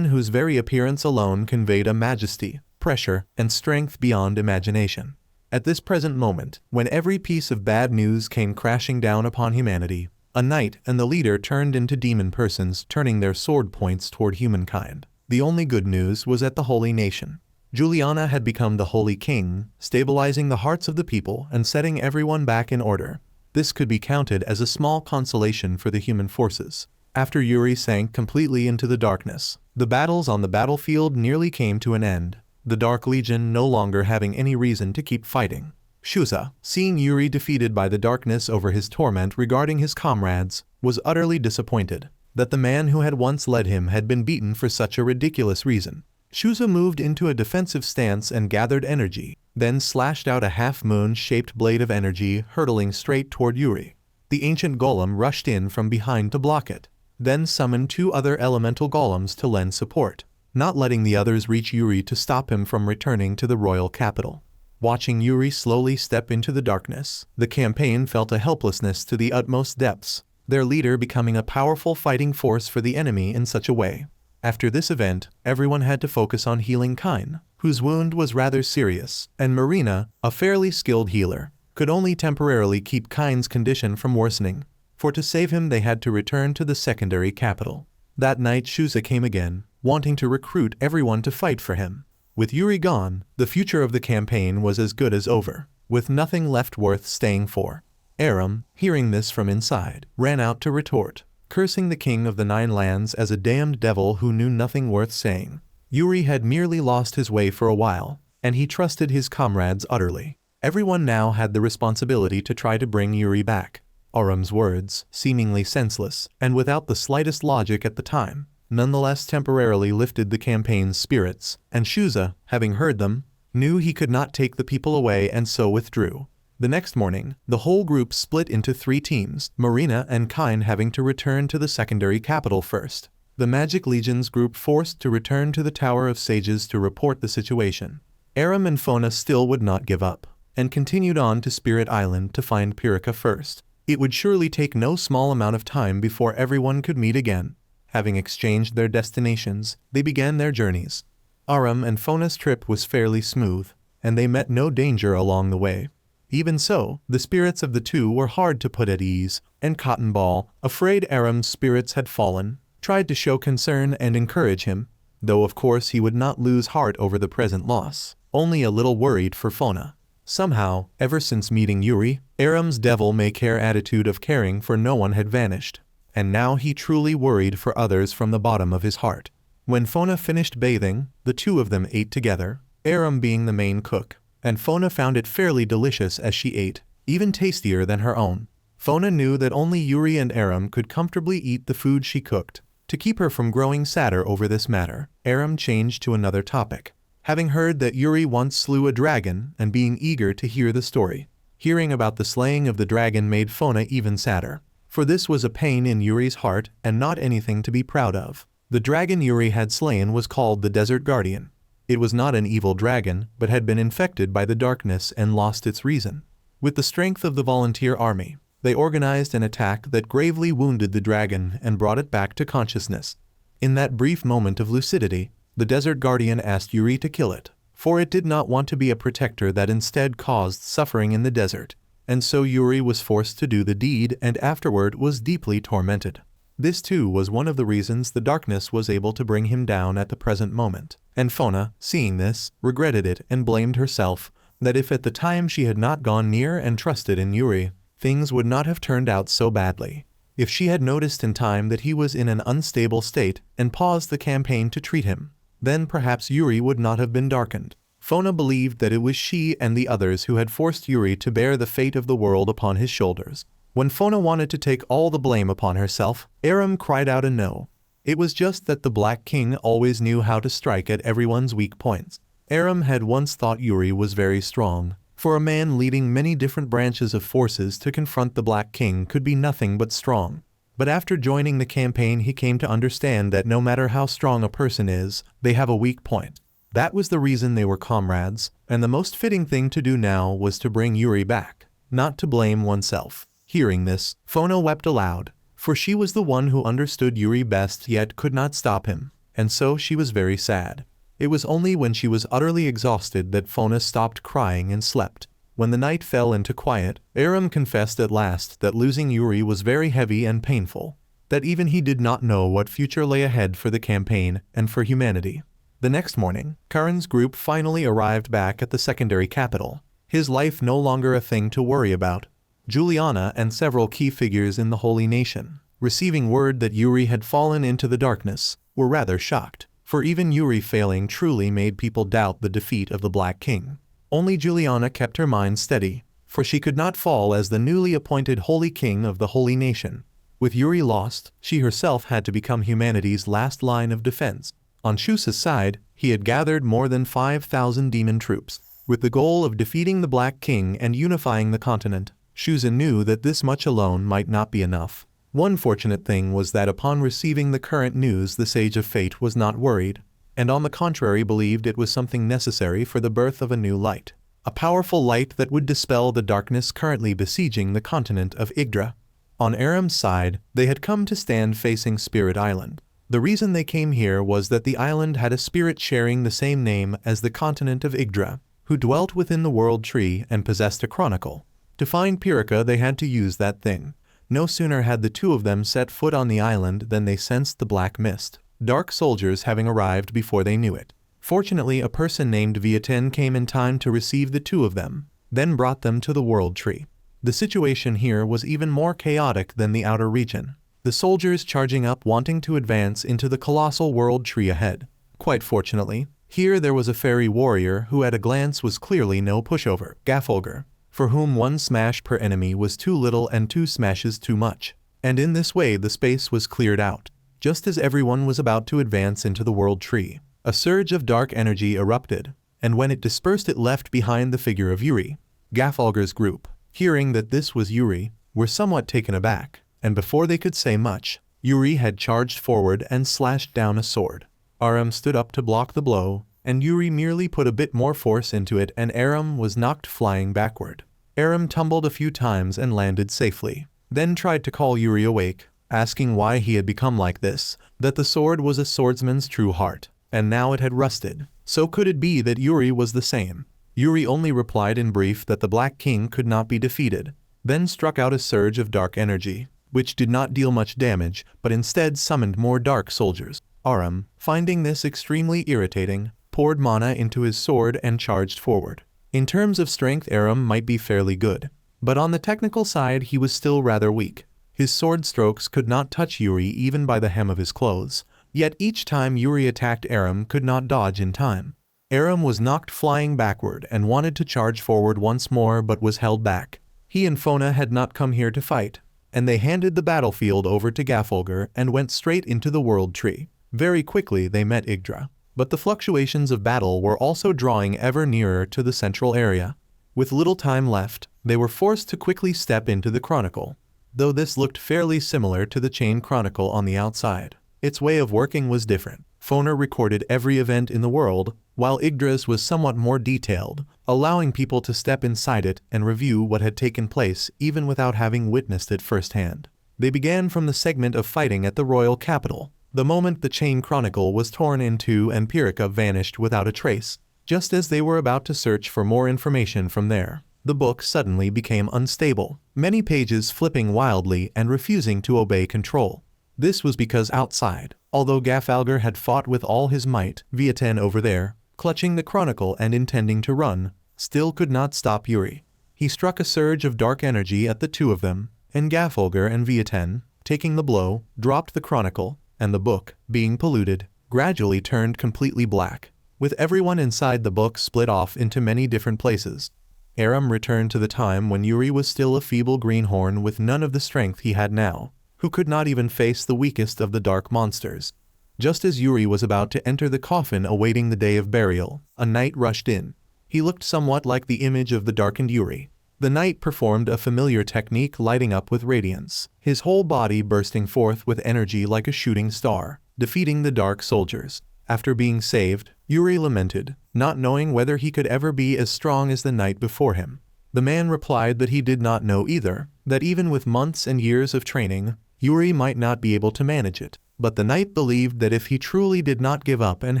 whose very appearance alone conveyed a majesty, pressure, and strength beyond imagination. At this present moment, when every piece of bad news came crashing down upon humanity, a knight and the leader turned into demon persons, turning their sword points toward humankind. The only good news was at the Holy Nation. Juliana had become the Holy King, stabilizing the hearts of the people and setting everyone back in order. This could be counted as a small consolation for the human forces. After Yuri sank completely into the darkness, the battles on the battlefield nearly came to an end, the Dark Legion no longer having any reason to keep fighting. Shusa, seeing Yuri defeated by the darkness over his torment regarding his comrades, was utterly disappointed that the man who had once led him had been beaten for such a ridiculous reason. Shusa moved into a defensive stance and gathered energy, then slashed out a half-moon-shaped blade of energy hurtling straight toward Yuri. The ancient golem rushed in from behind to block it, then summoned 2 other elemental golems to lend support, not letting the others reach Yuri to stop him from returning to the royal capital. Watching Yuri slowly step into the darkness, the campaign felt a helplessness to the utmost depths, their leader becoming a powerful fighting force for the enemy in such a way. After this event, everyone had to focus on healing Kain, whose wound was rather serious, and Marina, a fairly skilled healer, could only temporarily keep Kain's condition from worsening, for to save him they had to return to the secondary capital. That night Shusa came again, wanting to recruit everyone to fight for him. With Yuri gone, the future of the campaign was as good as over, with nothing left worth staying for. Aram, hearing this from inside, ran out to retort, cursing the king of the 9 lands as a damned devil who knew nothing worth saying. Yuri had merely lost his way for a while, and he trusted his comrades utterly. Everyone now had the responsibility to try to bring Yuri back. Aram's words, seemingly senseless, and without the slightest logic at the time, nonetheless temporarily lifted the campaign's spirits, and Shusa, having heard them, knew he could not take the people away and so withdrew. The next morning, the whole group split into 3 teams, Marina and Kain having to return to the secondary capital first. The Magic Legion's group forced to return to the Tower of Sages to report the situation. Aram and Fona still would not give up, and continued on to Spirit Island to find Pyrrhica first. It would surely take no small amount of time before everyone could meet again. Having exchanged their destinations, they began their journeys. Aram and Fona's trip was fairly smooth, and they met no danger along the way. Even so, the spirits of the 2 were hard to put at ease, and Cotton Ball, afraid Aram's spirits had fallen, tried to show concern and encourage him, though of course he would not lose heart over the present loss, only a little worried for Fona. Somehow, ever since meeting Yuri, Aram's devil-may-care attitude of caring for no one had vanished, and now he truly worried for others from the bottom of his heart. When Fona finished bathing, the 2 of them ate together, Aram being the main cook, and Fona found it fairly delicious as she ate, even tastier than her own. Fona knew that only Yuri and Aram could comfortably eat the food she cooked. To keep her from growing sadder over this matter, Aram changed to another topic. Having heard that Yuri once slew a dragon and being eager to hear the story. Hearing about the slaying of the dragon made Fona even sadder, for this was a pain in Yuri's heart and not anything to be proud of. The dragon Yuri had slain was called the Desert Guardian. It was not an evil dragon, but had been infected by the darkness and lost its reason. With the strength of the volunteer army, they organized an attack that gravely wounded the dragon and brought it back to consciousness. In that brief moment of lucidity, the Desert Guardian asked Yuri to kill it, for it did not want to be a protector that instead caused suffering in the desert, and so Yuri was forced to do the deed and afterward was deeply tormented. This too was one of the reasons the darkness was able to bring him down at the present moment, and Fona, seeing this, regretted it and blamed herself, that if at the time she had not gone near and trusted in Yuri, things would not have turned out so badly. If she had noticed in time that he was in an unstable state and paused the campaign to treat him, then perhaps Yuri would not have been darkened. Fona believed that it was she and the others who had forced Yuri to bear the fate of the world upon his shoulders. When Fona wanted to take all the blame upon herself, Aram cried out a no. It was just that the Black King always knew how to strike at everyone's weak points. Aram had once thought Yuri was very strong. For a man leading many different branches of forces to confront the Black King could be nothing but strong. But after joining the campaign he came to understand that no matter how strong a person is, they have a weak point. That was the reason they were comrades, and the most fitting thing to do now was to bring Yuri back, not to blame oneself. Hearing this, Fona wept aloud, for she was the one who understood Yuri best yet could not stop him, and so she was very sad. It was only when she was utterly exhausted that Fona stopped crying and slept. When the night fell into quiet, Aram confessed at last that losing Yuri was very heavy and painful, that even he did not know what future lay ahead for the campaign and for humanity. The next morning, Karen's group finally arrived back at the secondary capital, his life no longer a thing to worry about. Juliana and several key figures in the Holy Nation, receiving word that Yuri had fallen into the darkness, were rather shocked, for even Yuri failing truly made people doubt the defeat of the Black King. Only Juliana kept her mind steady, for she could not fall as the newly appointed Holy King of the Holy Nation. With Yuri lost, she herself had to become humanity's last line of defense. On Shusa's side, he had gathered more than 5,000 demon troops, with the goal of defeating the Black King and unifying the continent. Shusa knew that this much alone might not be enough. One fortunate thing was that upon receiving the current news the Sage of Fate was not worried, and on the contrary believed it was something necessary for the birth of a new light. A powerful light that would dispel the darkness currently besieging the continent of Yggdra. On Aram's side, they had come to stand facing Spirit Island. The reason they came here was that the island had a spirit sharing the same name as the continent of Yggdra, who dwelt within the World Tree and possessed a chronicle. To find Pyrrhica they had to use that thing. No sooner had the two of them set foot on the island than they sensed the black mist, dark soldiers having arrived before they knew it. Fortunately, a person named Viaten came in time to receive the two of them, then brought them to the World Tree. The situation here was even more chaotic than the outer region, the soldiers charging up wanting to advance into the colossal World Tree ahead. Quite fortunately, here there was a fairy warrior who at a glance was clearly no pushover, Gaffolger, for whom one smash per enemy was too little and two smashes too much. And in this way the space was cleared out. Just as everyone was about to advance into the World Tree, a surge of dark energy erupted, and when it dispersed it left behind the figure of Yuri. Gaffolger's group, hearing that this was Yuri, were somewhat taken aback, and before they could say much, Yuri had charged forward and slashed down a sword. Aram stood up to block the blow, and Yuri merely put a bit more force into it and Aram was knocked flying backward. Aram tumbled a few times and landed safely, then tried to call Yuri awake, asking why he had become like this, that the sword was a swordsman's true heart, and now it had rusted. So could it be that Yuri was the same? Yuri only replied in brief that the Black King could not be defeated, then struck out a surge of dark energy, which did not deal much damage, but instead summoned more dark soldiers. Aram, finding this extremely irritating, poured mana into his sword and charged forward. In terms of strength Aram might be fairly good, but on the technical side he was still rather weak. His sword strokes could not touch Yuri even by the hem of his clothes, yet each time Yuri attacked Aram could not dodge in time. Aram was knocked flying backward and wanted to charge forward once more but was held back. He and Fona had not come here to fight, and they handed the battlefield over to Gaffolger and went straight into the World Tree. Very quickly they met Yggdra. But the fluctuations of battle were also drawing ever nearer to the central area. With little time left, they were forced to quickly step into the chronicle. Though this looked fairly similar to the chain chronicle on the outside, its way of working was different. Fona recorded every event in the world, while Yggdra's was somewhat more detailed, allowing people to step inside it and review what had taken place even without having witnessed it firsthand. They began from the segment of fighting at the royal capital, the moment the chain chronicle was torn in two and Pyrrhica vanished without a trace. Just as they were about to search for more information from there, the book suddenly became unstable, many pages flipping wildly and refusing to obey control. This was because outside, although Gafalgar had fought with all his might, Viaten over there, clutching the chronicle and intending to run, still could not stop Yuri. He struck a surge of dark energy at the two of them, and Gafalgar and Viaten, taking the blow, dropped the chronicle, and the book, being polluted, gradually turned completely black, with everyone inside the book split off into many different places. Aram returned to the time when Yuri was still a feeble greenhorn with none of the strength he had now, who could not even face the weakest of the dark monsters. Just as Yuri was about to enter the coffin awaiting the day of burial, a knight rushed in. He looked somewhat like the image of the darkened Yuri. The knight performed a familiar technique, lighting up with radiance, his whole body bursting forth with energy like a shooting star, defeating the dark soldiers. After being saved, Yuri lamented, not knowing whether he could ever be as strong as the knight before him. The man replied that he did not know either, that even with months and years of training, Yuri might not be able to manage it. But the knight believed that if he truly did not give up and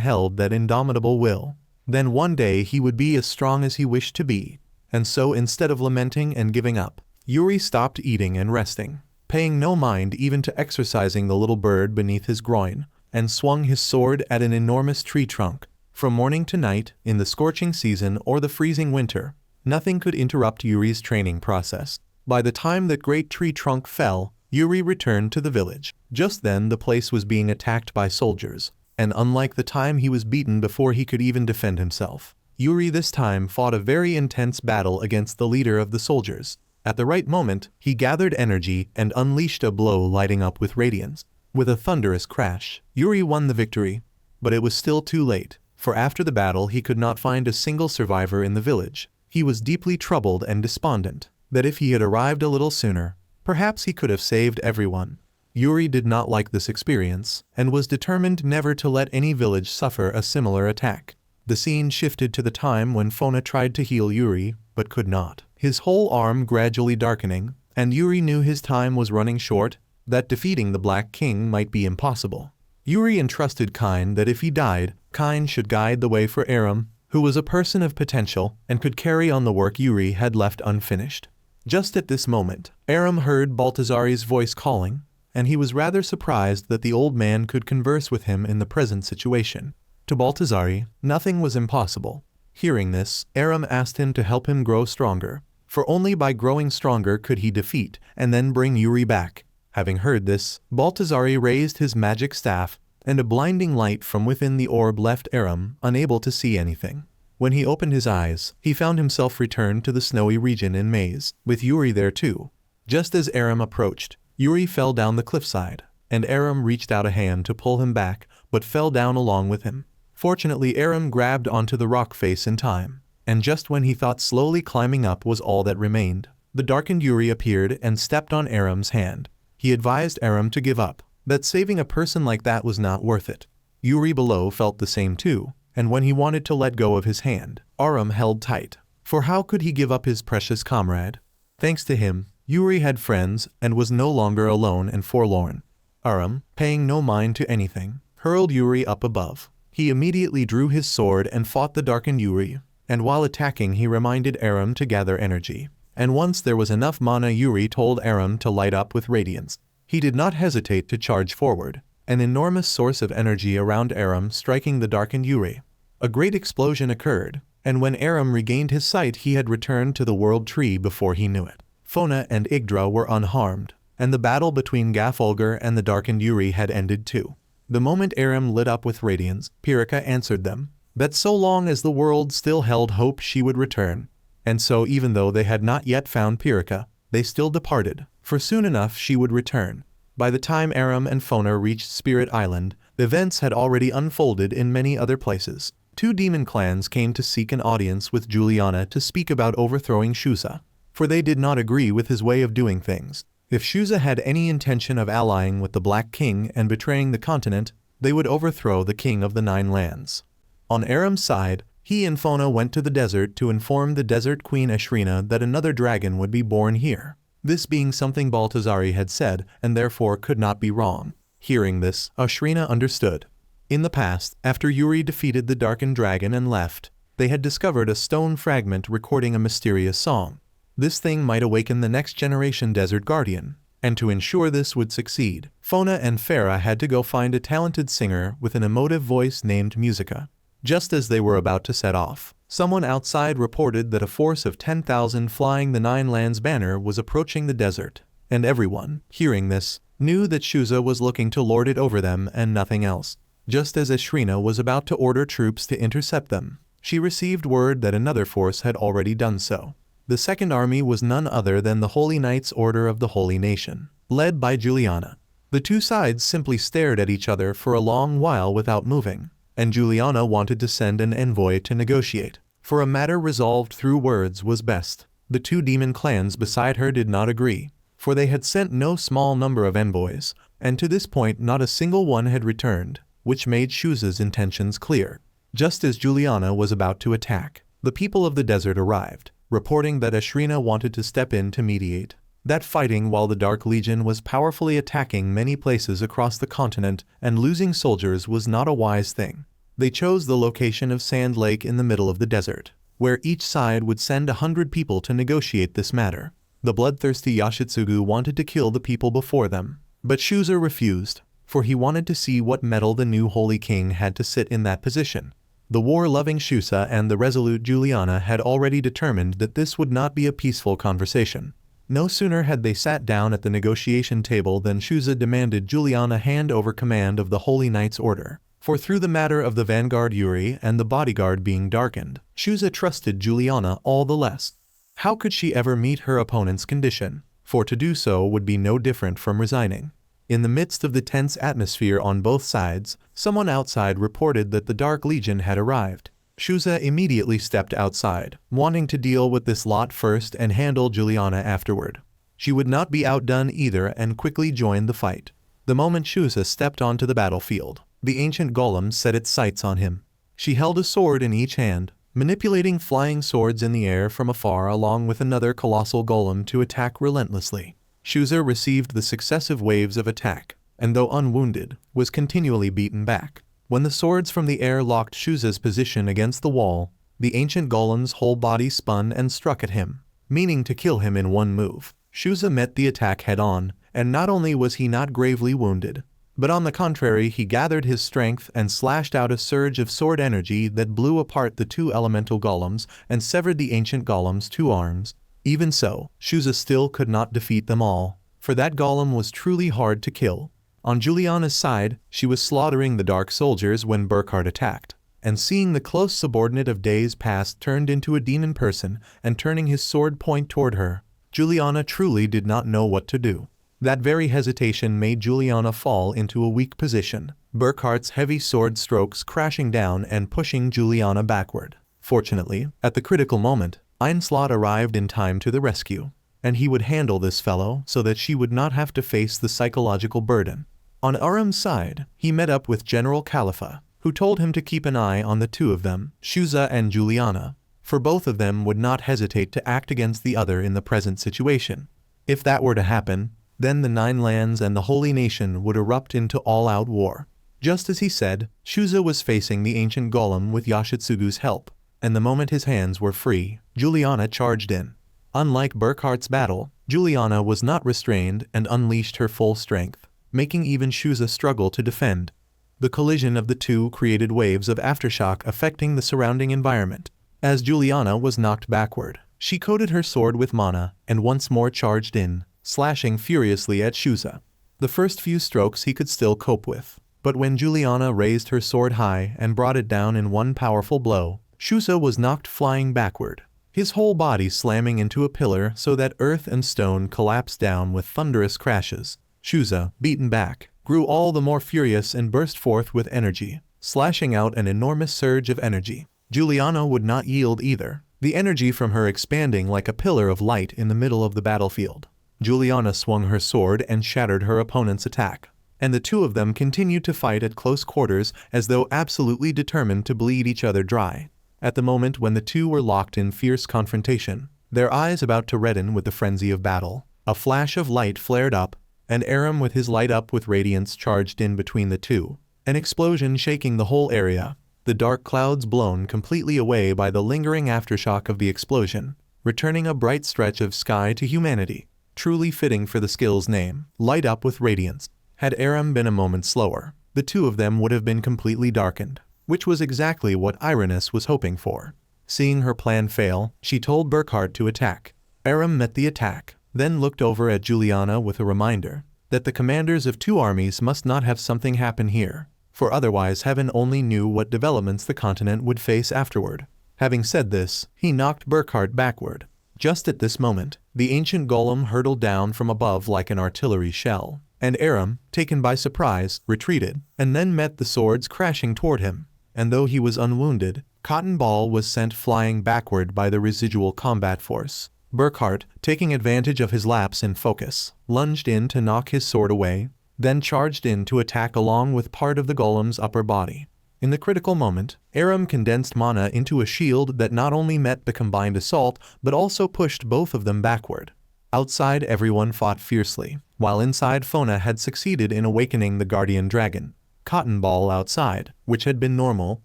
held that indomitable will, then one day he would be as strong as he wished to be. And so instead of lamenting and giving up, Yuri stopped eating and resting, paying no mind even to exercising the little bird beneath his groin, and swung his sword at an enormous tree trunk. From morning to night, in the scorching season or the freezing winter, nothing could interrupt Yuri's training process. By the time that great tree trunk fell, Yuri returned to the village. Just then the place was being attacked by soldiers, and unlike the time he was beaten before he could even defend himself, Yuri this time fought a very intense battle against the leader of the soldiers. At the right moment, he gathered energy and unleashed a blow lighting up with radiance. With a thunderous crash, Yuri won the victory, but it was still too late, for after the battle he could not find a single survivor in the village. He was deeply troubled and despondent, that if he had arrived a little sooner, perhaps he could have saved everyone. Yuri did not like this experience, and was determined never to let any village suffer a similar attack. The scene shifted to the time when Fona tried to heal Yuri, but could not, his whole arm gradually darkening, and Yuri knew his time was running short, that defeating the Black King might be impossible. Yuri entrusted Kine that if he died, Kine should guide the way for Aram, who was a person of potential and could carry on the work Yuri had left unfinished. Just at this moment, Aram heard Baltazari's voice calling, and he was rather surprised that the old man could converse with him in the present situation. To Baltazari, nothing was impossible. Hearing this, Aram asked him to help him grow stronger, for only by growing stronger could he defeat and then bring Yuri back. Having heard this, Baltazari raised his magic staff, and a blinding light from within the orb left Aram unable to see anything. When he opened his eyes, he found himself returned to the snowy region in Maze, with Yuri there too. Just as Aram approached, Yuri fell down the cliffside, and Aram reached out a hand to pull him back, but fell down along with him. Fortunately, Aram grabbed onto the rock face in time, and just when he thought slowly climbing up was all that remained, the darkened Yuri appeared and stepped on Aram's hand. He advised Aram to give up, that saving a person like that was not worth it. Yuri below felt the same too, and when he wanted to let go of his hand, Aram held tight, for how could he give up his precious comrade? Thanks to him, Yuri had friends and was no longer alone and forlorn. Aram, paying no mind to anything, hurled Yuri up above. He immediately drew his sword and fought the darkened Yuri, and while attacking he reminded Aram to gather energy. And once there was enough mana, Yuri told Aram to light up with radiance. He did not hesitate to charge forward, an enormous source of energy around Aram striking the darkened Yuri. A great explosion occurred, and when Aram regained his sight he had returned to the world tree before he knew it. Fona and Yggdra were unharmed, and the battle between Gafalgar and the darkened Yuri had ended too. The moment Aram lit up with radiance, Pyrrhica answered them, that so long as the world still held hope she would return. And so even though they had not yet found Pyrrhica, they still departed, for soon enough she would return. By the time Aram and Fona reached Spirit Island, events had already unfolded in many other places. 2 demon clans came to seek an audience with Juliana to speak about overthrowing Shusa, for they did not agree with his way of doing things. If Shusa had any intention of allying with the Black King and betraying the continent, they would overthrow the King of the 9 Lands. On Aram's side, he and Fona went to the desert to inform the Desert Queen Ashrina that another dragon would be born here. This being something Baltazari had said and therefore could not be wrong. Hearing this, Ashrina understood. In the past, after Yuri defeated the darkened dragon and left, they had discovered a stone fragment recording a mysterious song. This thing might awaken the next generation Desert Guardian, and to ensure this would succeed, Fona and Farah had to go find a talented singer with an emotive voice named Musica. Just as they were about to set off, someone outside reported that a force of 10,000 flying the Nine Lands banner was approaching the desert, and everyone, hearing this, knew that Shuza was looking to lord it over them and nothing else. Just as Ashrina was about to order troops to intercept them, she received word that another force had already done so. The second army was none other than the Holy Knights Order of the Holy Nation, led by Juliana. The two sides simply stared at each other for a long while without moving, and Juliana wanted to send an envoy to negotiate, for a matter resolved through words was best. The two demon clans beside her did not agree, for they had sent no small number of envoys, and to this point not a single one had returned, which made Shuza's intentions clear. Just as Juliana was about to attack, the people of the desert arrived, reporting that Ashrina wanted to step in to mediate. That fighting while the Dark Legion was powerfully attacking many places across the continent and losing soldiers was not a wise thing. They chose the location of Sand Lake in the middle of the desert, where each side would send 100 people to negotiate this matter. The bloodthirsty Yoshitsugu wanted to kill the people before them, but Shuza refused, for he wanted to see what mettle the new Holy King had to sit in that position. The war-loving Shusa and the resolute Juliana had already determined that this would not be a peaceful conversation. No sooner had they sat down at the negotiation table than Shusa demanded Juliana hand over command of the Holy Knights Order, for through the matter of the vanguard Yuri and the bodyguard being darkened, Shusa trusted Juliana all the less. How could she ever meet her opponent's condition? For to do so would be no different from resigning. In the midst of the tense atmosphere on both sides, someone outside reported that the Dark Legion had arrived. Shuza immediately stepped outside, wanting to deal with this lot first and handle Juliana afterward. She would not be outdone either and quickly joined the fight. The moment Shuza stepped onto the battlefield, the ancient golem set its sights on him. She held a sword in each hand, manipulating flying swords in the air from afar along with another colossal golem to attack relentlessly. Shuza received the successive waves of attack, and though unwounded, was continually beaten back. When the swords from the air locked Shuza's position against the wall, the ancient golem's whole body spun and struck at him, meaning to kill him in one move. Shuza met the attack head-on, and not only was he not gravely wounded, but on the contrary he gathered his strength and slashed out a surge of sword energy that blew apart the two elemental golems and severed the ancient golem's two arms. Even so, Shuza still could not defeat them all, for that golem was truly hard to kill. On Juliana's side, she was slaughtering the dark soldiers when Burkhard attacked, and seeing the close subordinate of days past turned into a demon person and turning his sword point toward her, Juliana truly did not know what to do. That very hesitation made Juliana fall into a weak position, Burkhardt's heavy sword strokes crashing down and pushing Juliana backward. Fortunately, at the critical moment, Einslot arrived in time to the rescue, and he would handle this fellow so that she would not have to face the psychological burden. On Aram's side, he met up with General Khalifa, who told him to keep an eye on the two of them, Shuza and Juliana, for both of them would not hesitate to act against the other in the present situation. If that were to happen, then the Nine Lands and the Holy Nation would erupt into all-out war. Just as he said, Shuza was facing the ancient golem with Yoshitsugu's help, and the moment his hands were free, Juliana charged in. Unlike Burkhardt's battle, Juliana was not restrained and unleashed her full strength, making even Shuza struggle to defend. The collision of the two created waves of aftershock affecting the surrounding environment. As Juliana was knocked backward, she coated her sword with mana and once more charged in, slashing furiously at Shuza. The first few strokes he could still cope with, but when Juliana raised her sword high and brought it down in one powerful blow, Shuza was knocked flying backward, his whole body slamming into a pillar so that earth and stone collapsed down with thunderous crashes. Shuza, beaten back, grew all the more furious and burst forth with energy, slashing out an enormous surge of energy. Juliana would not yield either, the energy from her expanding like a pillar of light in the middle of the battlefield. Juliana swung her sword and shattered her opponent's attack, and the two of them continued to fight at close quarters as though absolutely determined to bleed each other dry. At the moment when the two were locked in fierce confrontation, their eyes about to redden with the frenzy of battle, a flash of light flared up, and Aram with his light up with radiance charged in between the two, an explosion shaking the whole area, the dark clouds blown completely away by the lingering aftershock of the explosion, returning a bright stretch of sky to humanity, truly fitting for the skill's name, light up with radiance. Had Aram been a moment slower, the two of them would have been completely darkened, which was exactly what Irenaeus was hoping for. Seeing her plan fail, she told Burkhard to attack. Aram met the attack, then looked over at Juliana with a reminder that the commanders of two armies must not have something happen here, for otherwise heaven only knew what developments the continent would face afterward. Having said this, he knocked Burkhard backward. Just at this moment, the ancient golem hurtled down from above like an artillery shell, and Aram, taken by surprise, retreated, and then met the swords crashing toward him, and though he was unwounded, Cotton Ball was sent flying backward by the residual combat force. Burkhard, taking advantage of his lapse in focus, lunged in to knock his sword away, then charged in to attack along with part of the golem's upper body. In the critical moment, Aram condensed mana into a shield that not only met the combined assault but also pushed both of them backward. Outside, everyone fought fiercely, while inside Fona had succeeded in awakening the guardian dragon. Cotton Ball outside, which had been normal,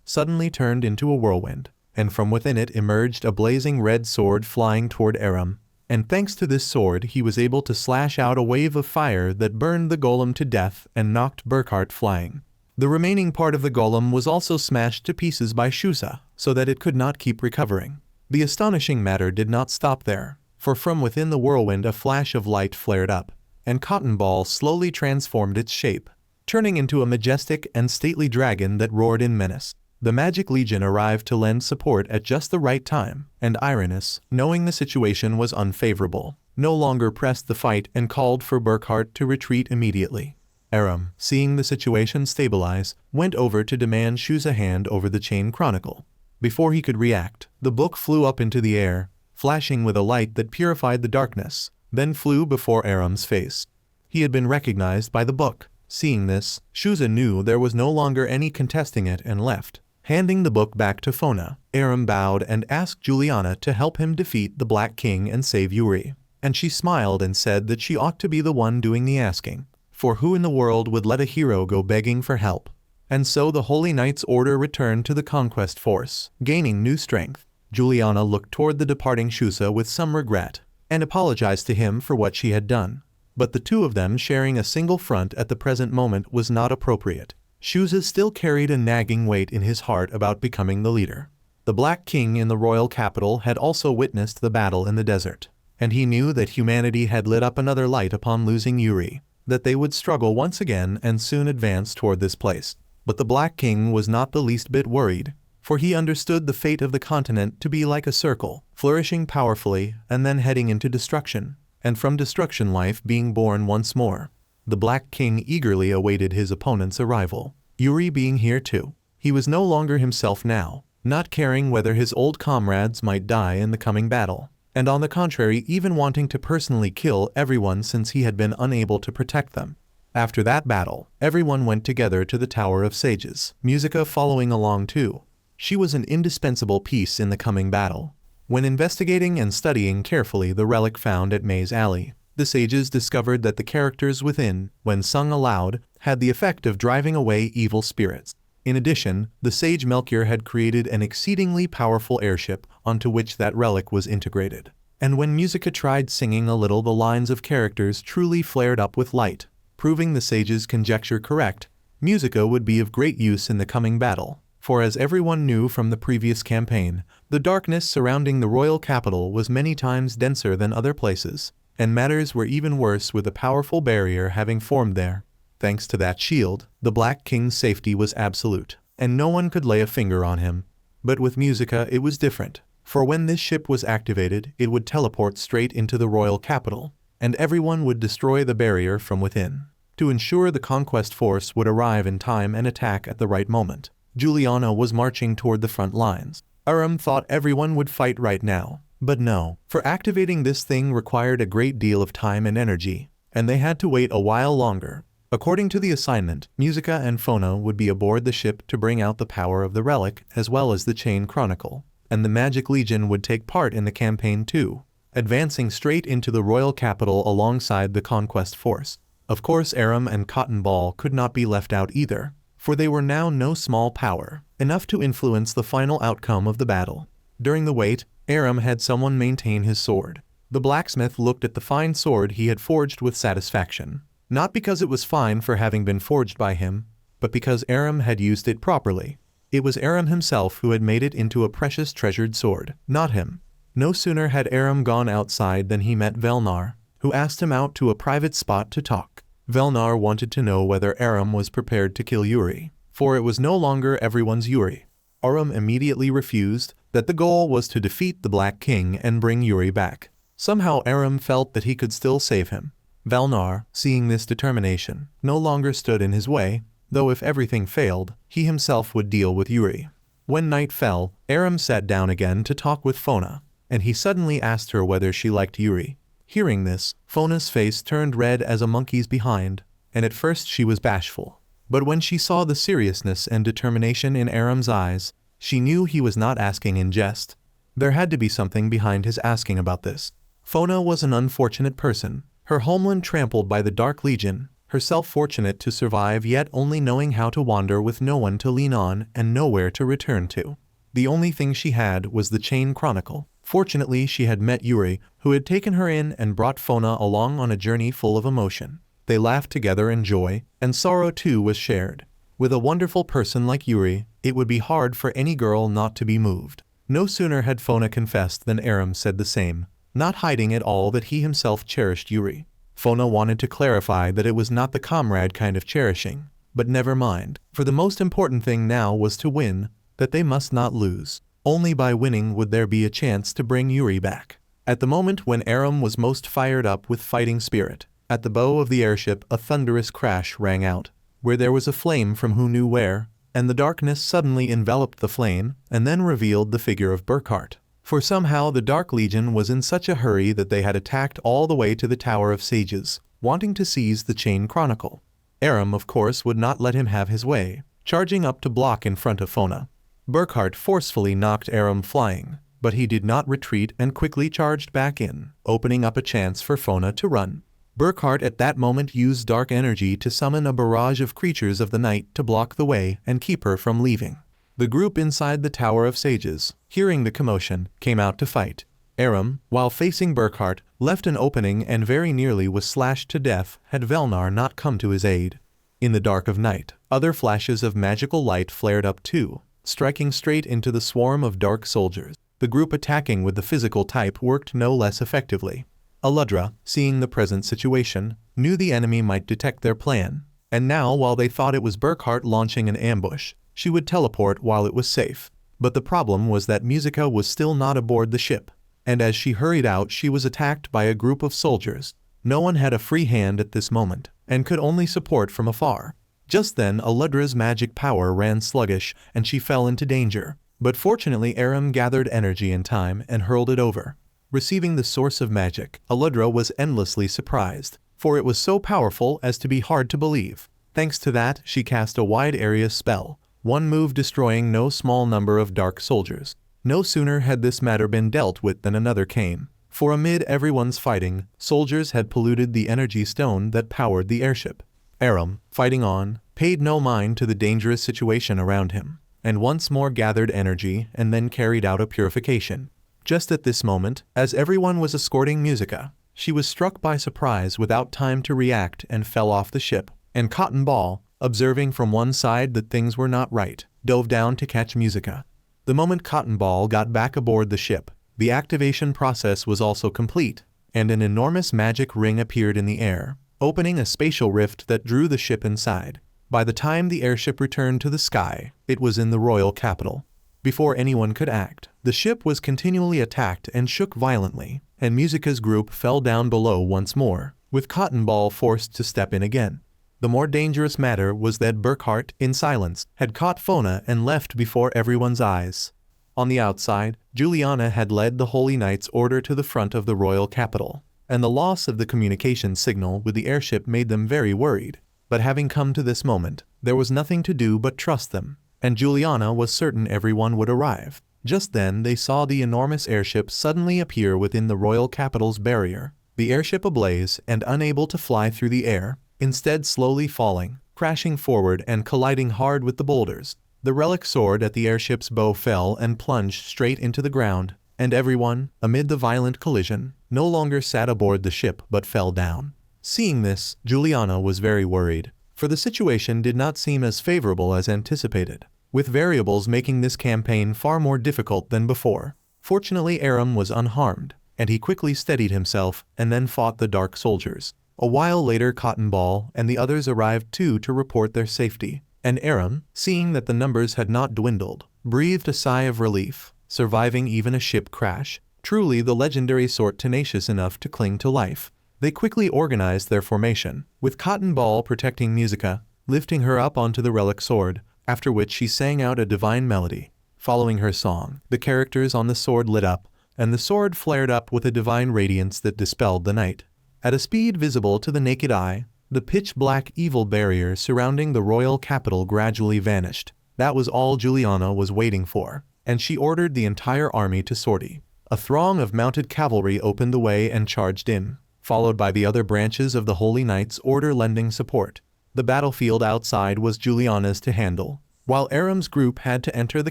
suddenly turned into a whirlwind, and from within it emerged a blazing red sword flying toward Aram, and thanks to this sword he was able to slash out a wave of fire that burned the golem to death and knocked Burkhard flying. The remaining part of the golem was also smashed to pieces by Shusa, so that it could not keep recovering. The astonishing matter did not stop there, for from within the whirlwind a flash of light flared up, and Cotton Ball slowly transformed its shape, turning into a majestic and stately dragon that roared in menace. The Magic Legion arrived to lend support at just the right time, and Irenaeus, knowing the situation was unfavorable, no longer pressed the fight and called for Burkhard to retreat immediately. Aram, seeing the situation stabilize, went over to demand Shu's hand over the Chain Chronicle. Before he could react, the book flew up into the air, flashing with a light that purified the darkness, then flew before Aram's face. He had been recognized by the book. Seeing this, Shuza knew there was no longer any contesting it and left. Handing the book back to Fona, Aram bowed and asked Juliana to help him defeat the Black King and save Yuri. And she smiled and said that she ought to be the one doing the asking, for who in the world would let a hero go begging for help? And so the Holy Knight's order returned to the conquest force, gaining new strength. Juliana looked toward the departing Shusa with some regret, and apologized to him for what she had done. But the two of them sharing a single front at the present moment was not appropriate. Shusa still carried a nagging weight in his heart about becoming the leader. The Black King in the royal capital had also witnessed the battle in the desert, and he knew that humanity had lit up another light upon losing Yuri, that they would struggle once again and soon advance toward this place. But the Black King was not the least bit worried, for he understood the fate of the continent to be like a circle, flourishing powerfully and then heading into destruction, and from destruction life being born once more. The Black King eagerly awaited his opponent's arrival, Yuri being here too. He was no longer himself now, not caring whether his old comrades might die in the coming battle, and on the contrary even wanting to personally kill everyone since he had been unable to protect them. After that battle, everyone went together to the Tower of Sages, Musica following along too. She was an indispensable piece in the coming battle. When investigating and studying carefully the relic found at Maze Alley, the sages discovered that the characters within, when sung aloud, had the effect of driving away evil spirits. In addition, the sage Melchior had created an exceedingly powerful airship onto which that relic was integrated. And when Musica tried singing a little, the lines of characters truly flared up with light, proving the sage's conjecture correct. Musica would be of great use in the coming battle, for as everyone knew from the previous campaign, the darkness surrounding the royal capital was many times denser than other places, and matters were even worse with a powerful barrier having formed there. Thanks to that shield, the Black King's safety was absolute, and no one could lay a finger on him. But with Musica it was different, for when this ship was activated, it would teleport straight into the royal capital, and everyone would destroy the barrier from within. To ensure the conquest force would arrive in time and attack at the right moment, Juliana was marching toward the front lines. Aram thought everyone would fight right now, but no, for activating this thing required a great deal of time and energy, and they had to wait a while longer. According to the assignment, Musica and Fona would be aboard the ship to bring out the power of the relic as well as the Chain Chronicle, and the Magic Legion would take part in the campaign too, advancing straight into the royal capital alongside the conquest force. Of course Aram and Cotton Ball could not be left out either, for they were now no small power, enough to influence the final outcome of the battle. During the wait, Aram had someone maintain his sword. The blacksmith looked at the fine sword he had forged with satisfaction. Not because it was fine for having been forged by him, but because Aram had used it properly. It was Aram himself who had made it into a precious treasured sword, not him. No sooner had Aram gone outside than he met Velnar, who asked him out to a private spot to talk. Velnar wanted to know whether Aram was prepared to kill Yuri, for it was no longer everyone's Yuri. Aram immediately refused, that the goal was to defeat the Black King and bring Yuri back. Somehow Aram felt that he could still save him. Velnar, seeing this determination, no longer stood in his way, though if everything failed, he himself would deal with Yuri. When night fell, Aram sat down again to talk with Fona, and he suddenly asked her whether she liked Yuri. Hearing this, Fona's face turned red as a monkey's behind, and at first she was bashful. But when she saw the seriousness and determination in Aram's eyes, she knew he was not asking in jest. There had to be something behind his asking about this. Fona was an unfortunate person, her homeland trampled by the Dark Legion, herself fortunate to survive yet only knowing how to wander with no one to lean on and nowhere to return to. The only thing she had was the Chain Chronicle. Fortunately she had met Yuri, who had taken her in and brought Fona along on a journey full of emotion. They laughed together in joy, and sorrow too was shared. With a wonderful person like Yuri, it would be hard for any girl not to be moved. No sooner had Fona confessed than Aram said the same, not hiding at all that he himself cherished Yuri. Fona wanted to clarify that it was not the comrade kind of cherishing, but never mind, for the most important thing now was to win, that they must not lose. Only by winning would there be a chance to bring Yuri back. At the moment when Aram was most fired up with fighting spirit, at the bow of the airship a thunderous crash rang out, where there was a flame from who knew where, and the darkness suddenly enveloped the flame, and then revealed the figure of Burkhart. For somehow the Dark Legion was in such a hurry that they had attacked all the way to the Tower of Sages, wanting to seize the Chain Chronicle. Aram, of course, would not let him have his way, charging up to block in front of Fona. Burkhart forcefully knocked Aram flying, but he did not retreat and quickly charged back in, opening up a chance for Fona to run. Burkhart at that moment used dark energy to summon a barrage of creatures of the night to block the way and keep her from leaving. The group inside the Tower of Sages, hearing the commotion, came out to fight. Aram, while facing Burkhart, left an opening and very nearly was slashed to death had Velnar not come to his aid. In the dark of night, other flashes of magical light flared up too, striking straight into the swarm of dark soldiers. The group attacking with the physical type worked no less effectively. Aludra, seeing the present situation, knew the enemy might detect their plan, and now while they thought it was Burkhart launching an ambush, she would teleport while it was safe. But the problem was that Musica was still not aboard the ship, and as she hurried out she was attacked by a group of soldiers. No one had a free hand at this moment, and could only support from afar. Just then Aludra's magic power ran sluggish and she fell into danger, but fortunately Aram gathered energy in time and hurled it over. Receiving the source of magic, Aludra was endlessly surprised, for it was so powerful as to be hard to believe. Thanks to that, she cast a wide area spell, one move destroying no small number of dark soldiers. No sooner had this matter been dealt with than another came, for amid everyone's fighting, soldiers had polluted the energy stone that powered the airship. Aram, fighting on, paid no mind to the dangerous situation around him, and once more gathered energy and then carried out a purification. Just at this moment, as everyone was escorting Musica, she was struck by surprise without time to react and fell off the ship, and Cotton Ball, observing from one side that things were not right, dove down to catch Musica. The moment Cotton Ball got back aboard the ship, the activation process was also complete, and an enormous magic ring appeared in the air, opening a spatial rift that drew the ship inside. By the time the airship returned to the sky, it was in the royal capital. Before anyone could act, the ship was continually attacked and shook violently, and Musica's group fell down below once more, with Cotton Ball forced to step in again. The more dangerous matter was that Burkhart, in silence, had caught Fona and left before everyone's eyes. On the outside, Juliana had led the Holy Knights' order to the front of the royal capital, and the loss of the communication signal with the airship made them very worried. But having come to this moment, there was nothing to do but trust them, and Juliana was certain everyone would arrive. Just then they saw the enormous airship suddenly appear within the royal capital's barrier, the airship ablaze and unable to fly through the air, instead slowly falling, crashing forward and colliding hard with the boulders. The relic sword at the airship's bow fell and plunged straight into the ground, and everyone, amid the violent collision, no longer sat aboard the ship but fell down. Seeing this, Juliana was very worried, for the situation did not seem as favorable as anticipated, with variables making this campaign far more difficult than before. Fortunately, Aram was unharmed, and he quickly steadied himself and then fought the Dark Soldiers. A while later, Cotton Ball and the others arrived too to report their safety, and Aram, seeing that the numbers had not dwindled, breathed a sigh of relief, surviving even a ship crash, truly the legendary sort tenacious enough to cling to life. They quickly organized their formation, with Cotton Ball protecting Musica, lifting her up onto the relic sword, after which she sang out a divine melody. Following her song, the characters on the sword lit up, and the sword flared up with a divine radiance that dispelled the night. At a speed visible to the naked eye, the pitch-black evil barrier surrounding the royal capital gradually vanished. That was all Juliana was waiting for, and she ordered the entire army to sortie. A throng of mounted cavalry opened the way and charged in, followed by the other branches of the Holy Knights' order lending support. The battlefield outside was Juliana's to handle, while Aram's group had to enter the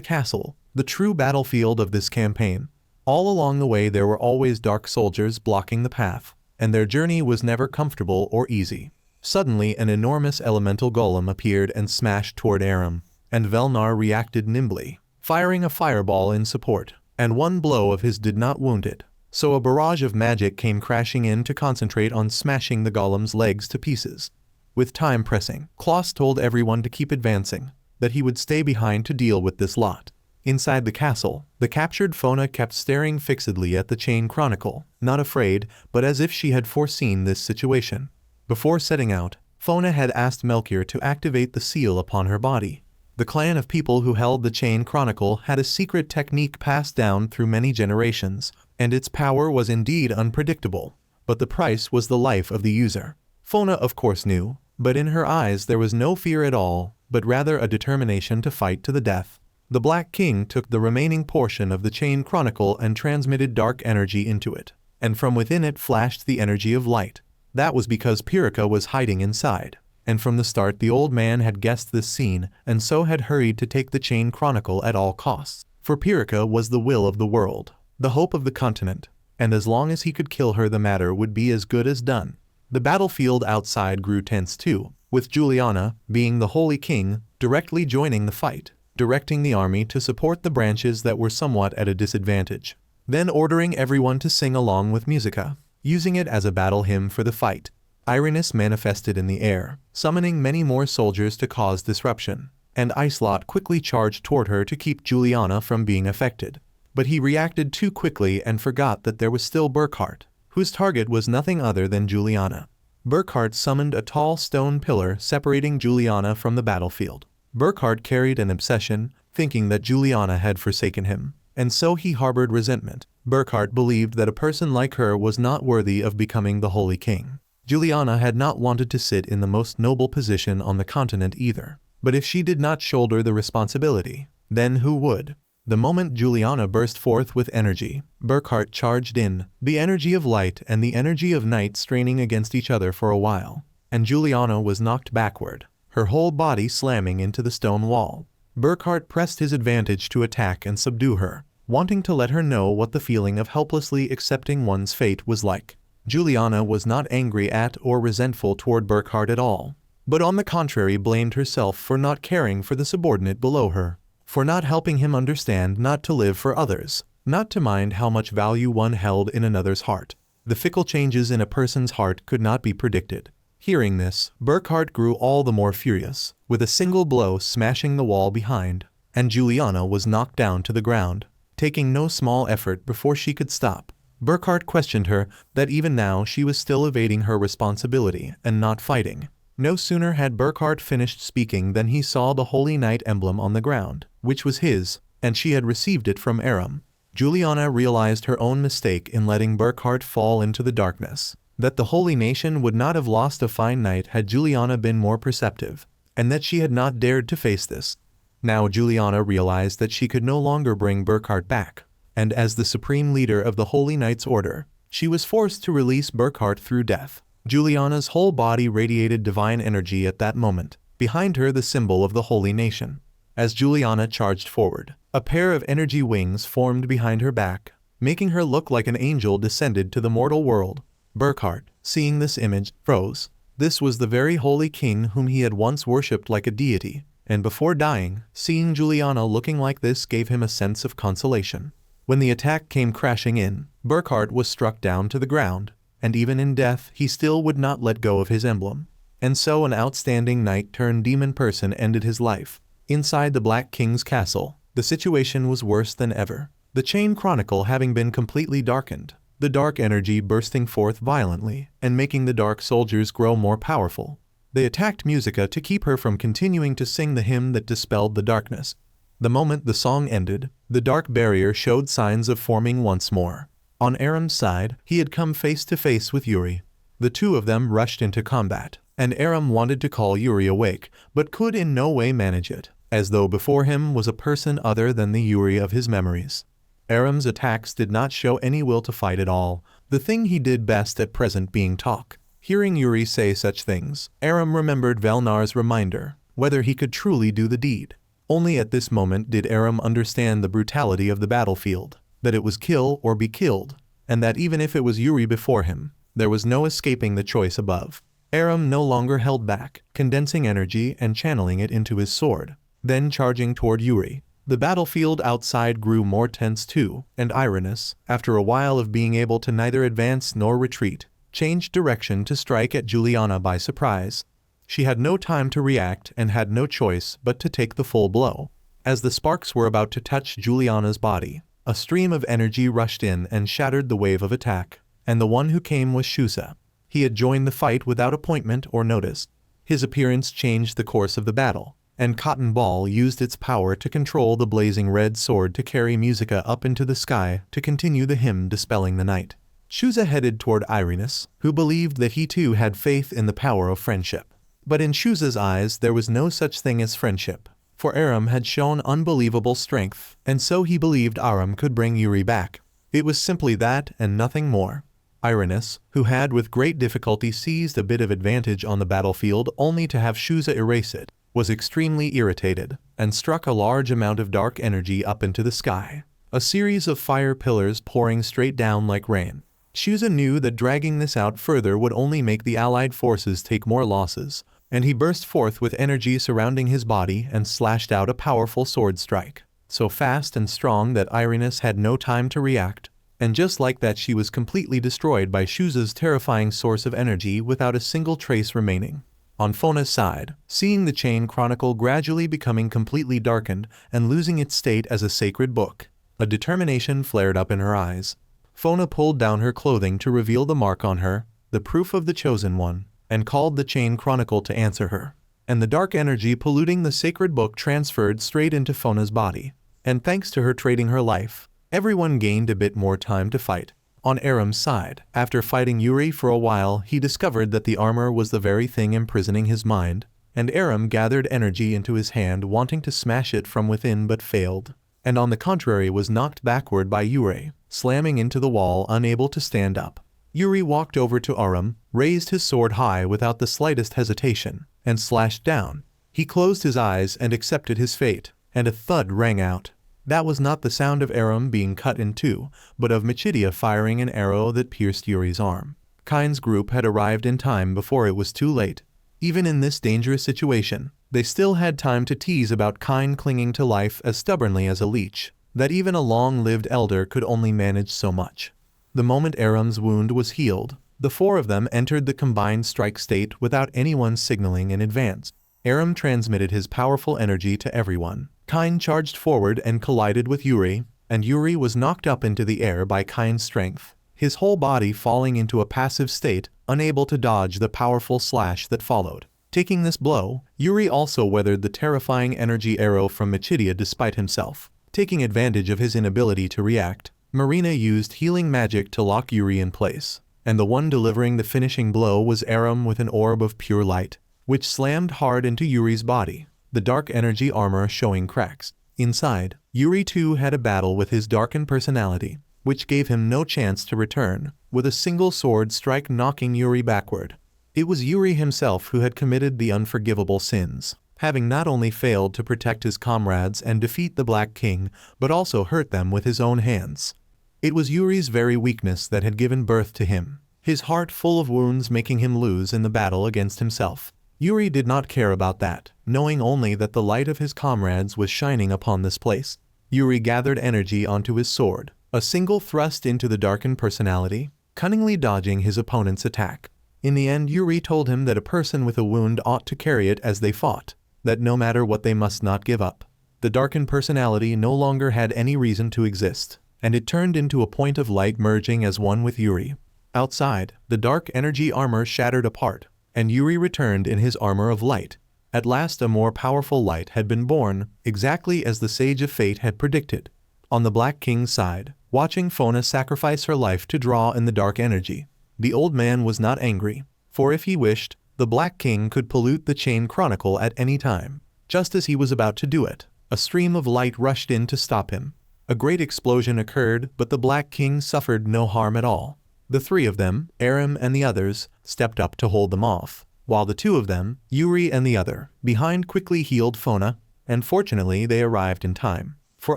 castle, the true battlefield of this campaign. All along the way there were always Dark Soldiers blocking the path, and their journey was never comfortable or easy. Suddenly an enormous elemental golem appeared and smashed toward Aram, and Velnar reacted nimbly, firing a fireball in support, and one blow of his did not wound it. So a barrage of magic came crashing in to concentrate on smashing the golem's legs to pieces. With time pressing, Klaus told everyone to keep advancing, that he would stay behind to deal with this lot. Inside the castle, the captured Fona kept staring fixedly at the Chain Chronicle, not afraid, but as if she had foreseen this situation. Before setting out, Fona had asked Melchior to activate the seal upon her body. The clan of people who held the Chain Chronicle had a secret technique passed down through many generations, and its power was indeed unpredictable, but the price was the life of the user. Fona of course knew, but in her eyes there was no fear at all, but rather a determination to fight to the death. The Black King took the remaining portion of the Chain Chronicle and transmitted dark energy into it, and from within it flashed the energy of light. That was because Pyrrhica was hiding inside, and from the start the old man had guessed this scene and so had hurried to take the Chain Chronicle at all costs. For Pyrrhica was the will of the world, the hope of the continent, and as long as he could kill her the matter would be as good as done. The battlefield outside grew tense too, with Juliana, being the Holy King, directly joining the fight, directing the army to support the branches that were somewhat at a disadvantage, then ordering everyone to sing along with Musica, using it as a battle hymn for the fight. Irenaeus manifested in the air, summoning many more soldiers to cause disruption, and Icelot quickly charged toward her to keep Juliana from being affected. But he reacted too quickly and forgot that there was still Burkhart, whose target was nothing other than Juliana. Burkhart summoned a tall stone pillar separating Juliana from the battlefield. Burkhart carried an obsession, thinking that Juliana had forsaken him, and so he harbored resentment. Burkhart believed that a person like her was not worthy of becoming the Holy King. Juliana had not wanted to sit in the most noble position on the continent either, but if she did not shoulder the responsibility, then who would? The moment Juliana burst forth with energy, Burkhart charged in, the energy of light and the energy of night straining against each other for a while, and Juliana was knocked backward, her whole body slamming into the stone wall. Burkhart pressed his advantage to attack and subdue her, wanting to let her know what the feeling of helplessly accepting one's fate was like. Juliana was not angry at or resentful toward Burkhart at all, but on the contrary blamed herself for not caring for the subordinate below her, for not helping him understand not to live for others, not to mind how much value one held in another's heart. The fickle changes in a person's heart could not be predicted. Hearing this, Burkhart grew all the more furious, with a single blow smashing the wall behind, and Juliana was knocked down to the ground, taking no small effort before she could stop. Burkhart questioned her that even now she was still evading her responsibility and not fighting. No sooner had Burkhart finished speaking than he saw the Holy Knight emblem on the ground, which was his, and she had received it from Aram. Juliana realized her own mistake in letting Burkhart fall into the darkness, that the holy nation would not have lost a fine knight had Juliana been more perceptive, and that she had not dared to face this. Now Juliana realized that she could no longer bring Burkhart back, and as the supreme leader of the Holy Knights Order, she was forced to release Burkhart through death. Juliana's whole body radiated divine energy at that moment, behind her the symbol of the holy nation. As Juliana charged forward, a pair of energy wings formed behind her back, making her look like an angel descended to the mortal world. Burkhart, seeing this image, froze. This was the very holy king whom he had once worshipped like a deity, and before dying, seeing Juliana looking like this gave him a sense of consolation. When the attack came crashing in, Burkhart was struck down to the ground, and even in death he still would not let go of his emblem. And so an outstanding knight turned demon person ended his life. Inside the Black King's castle, the situation was worse than ever. The chain chronicle having been completely darkened, the dark energy bursting forth violently and making the dark soldiers grow more powerful. They attacked Musica to keep her from continuing to sing the hymn that dispelled the darkness. The moment the song ended, the dark barrier showed signs of forming once more. On Aram's side, he had come face to face with Yuri. The two of them rushed into combat, and Aram wanted to call Yuri awake, but could in no way manage it, as though before him was a person other than the Yuri of his memories. Aram's attacks did not show any will to fight at all, the thing he did best at present being talk. Hearing Yuri say such things, Aram remembered Velnar's reminder, whether he could truly do the deed. Only at this moment did Aram understand the brutality of the battlefield, that it was kill or be killed, and that even if it was Yuri before him, there was no escaping the choice above. Aram no longer held back, condensing energy and channeling it into his sword, then charging toward Yuri. The battlefield outside grew more tense too, and Irenaeus, after a while of being able to neither advance nor retreat, changed direction to strike at Juliana by surprise. She had no time to react and had no choice but to take the full blow. As the sparks were about to touch Juliana's body, a stream of energy rushed in and shattered the wave of attack, and the one who came was Shusa. He had joined the fight without appointment or notice. His appearance changed the course of the battle, and Cotton Ball used its power to control the blazing red sword to carry Musica up into the sky to continue the hymn dispelling the night. Shusa headed toward Irenaeus, who believed that he too had faith in the power of friendship. But in Shusa's eyes there was no such thing as friendship, for Aram had shown unbelievable strength, and so he believed Aram could bring Yuri back. It was simply that and nothing more. Irenaeus, who had with great difficulty seized a bit of advantage on the battlefield only to have Shusa erase it, was extremely irritated, and struck a large amount of dark energy up into the sky, a series of fire pillars pouring straight down like rain. Shusa knew that dragging this out further would only make the allied forces take more losses, and he burst forth with energy surrounding his body and slashed out a powerful sword strike, so fast and strong that Irenaeus had no time to react, and just like that she was completely destroyed by Shusa's terrifying source of energy without a single trace remaining. On Fona's side, seeing the chain chronicle gradually becoming completely darkened and losing its state as a sacred book, a determination flared up in her eyes. Fona pulled down her clothing to reveal the mark on her, the proof of the chosen one, and called the chain chronicle to answer her. And the dark energy polluting the sacred book transferred straight into Fona's body. And thanks to her trading her life, everyone gained a bit more time to fight. On Aram's side, after fighting Yuri for a while, he discovered that the armor was the very thing imprisoning his mind, and Aram gathered energy into his hand wanting to smash it from within but failed, and on the contrary was knocked backward by Yuri, slamming into the wall unable to stand up. Yuri walked over to Aram, raised his sword high without the slightest hesitation, and slashed down. He closed his eyes and accepted his fate, and a thud rang out. That was not the sound of Aram being cut in two, but of Machidia firing an arrow that pierced Yuri's arm. Kine's group had arrived in time before it was too late. Even in this dangerous situation, they still had time to tease about Kine clinging to life as stubbornly as a leech, that even a long-lived elder could only manage so much. The moment Aram's wound was healed, the four of them entered the combined strike state without anyone signaling in advance. Aram transmitted his powerful energy to everyone. Kine charged forward and collided with Yuri, and Yuri was knocked up into the air by Kine's strength, his whole body falling into a passive state, unable to dodge the powerful slash that followed. Taking this blow, Yuri also weathered the terrifying energy arrow from Machidia despite himself. Taking advantage of his inability to react, Marina used healing magic to lock Yuri in place, and the one delivering the finishing blow was Aram with an orb of pure light, which slammed hard into Yuri's body, the dark energy armor showing cracks. Inside, Yuri too had a battle with his darkened personality, which gave him no chance to return, with a single sword strike knocking Yuri backward. It was Yuri himself who had committed the unforgivable sins, having not only failed to protect his comrades and defeat the Black King, but also hurt them with his own hands. It was Yuri's very weakness that had given birth to him, his heart full of wounds making him lose in the battle against himself. Yuri did not care about that, knowing only that the light of his comrades was shining upon this place. Yuri gathered energy onto his sword, a single thrust into the darkened personality, cunningly dodging his opponent's attack. In the end, Yuri told him that a person with a wound ought to carry it as they fought, that no matter what they must not give up. The darkened personality no longer had any reason to exist, and it turned into a point of light merging as one with Yuri. Outside, the dark energy armor shattered apart, and Yuri returned in his armor of light. At last a more powerful light had been born, exactly as the Sage of Fate had predicted. On the Black King's side, watching Fona sacrifice her life to draw in the dark energy, the old man was not angry, for if he wished, the Black King could pollute the Chain Chronicle at any time. Just as he was about to do it, a stream of light rushed in to stop him. A great explosion occurred, but the Black King suffered no harm at all. The three of them, Aram and the others, stepped up to hold them off, while the two of them, Yuri and the other, behind quickly healed Fona, and fortunately they arrived in time, for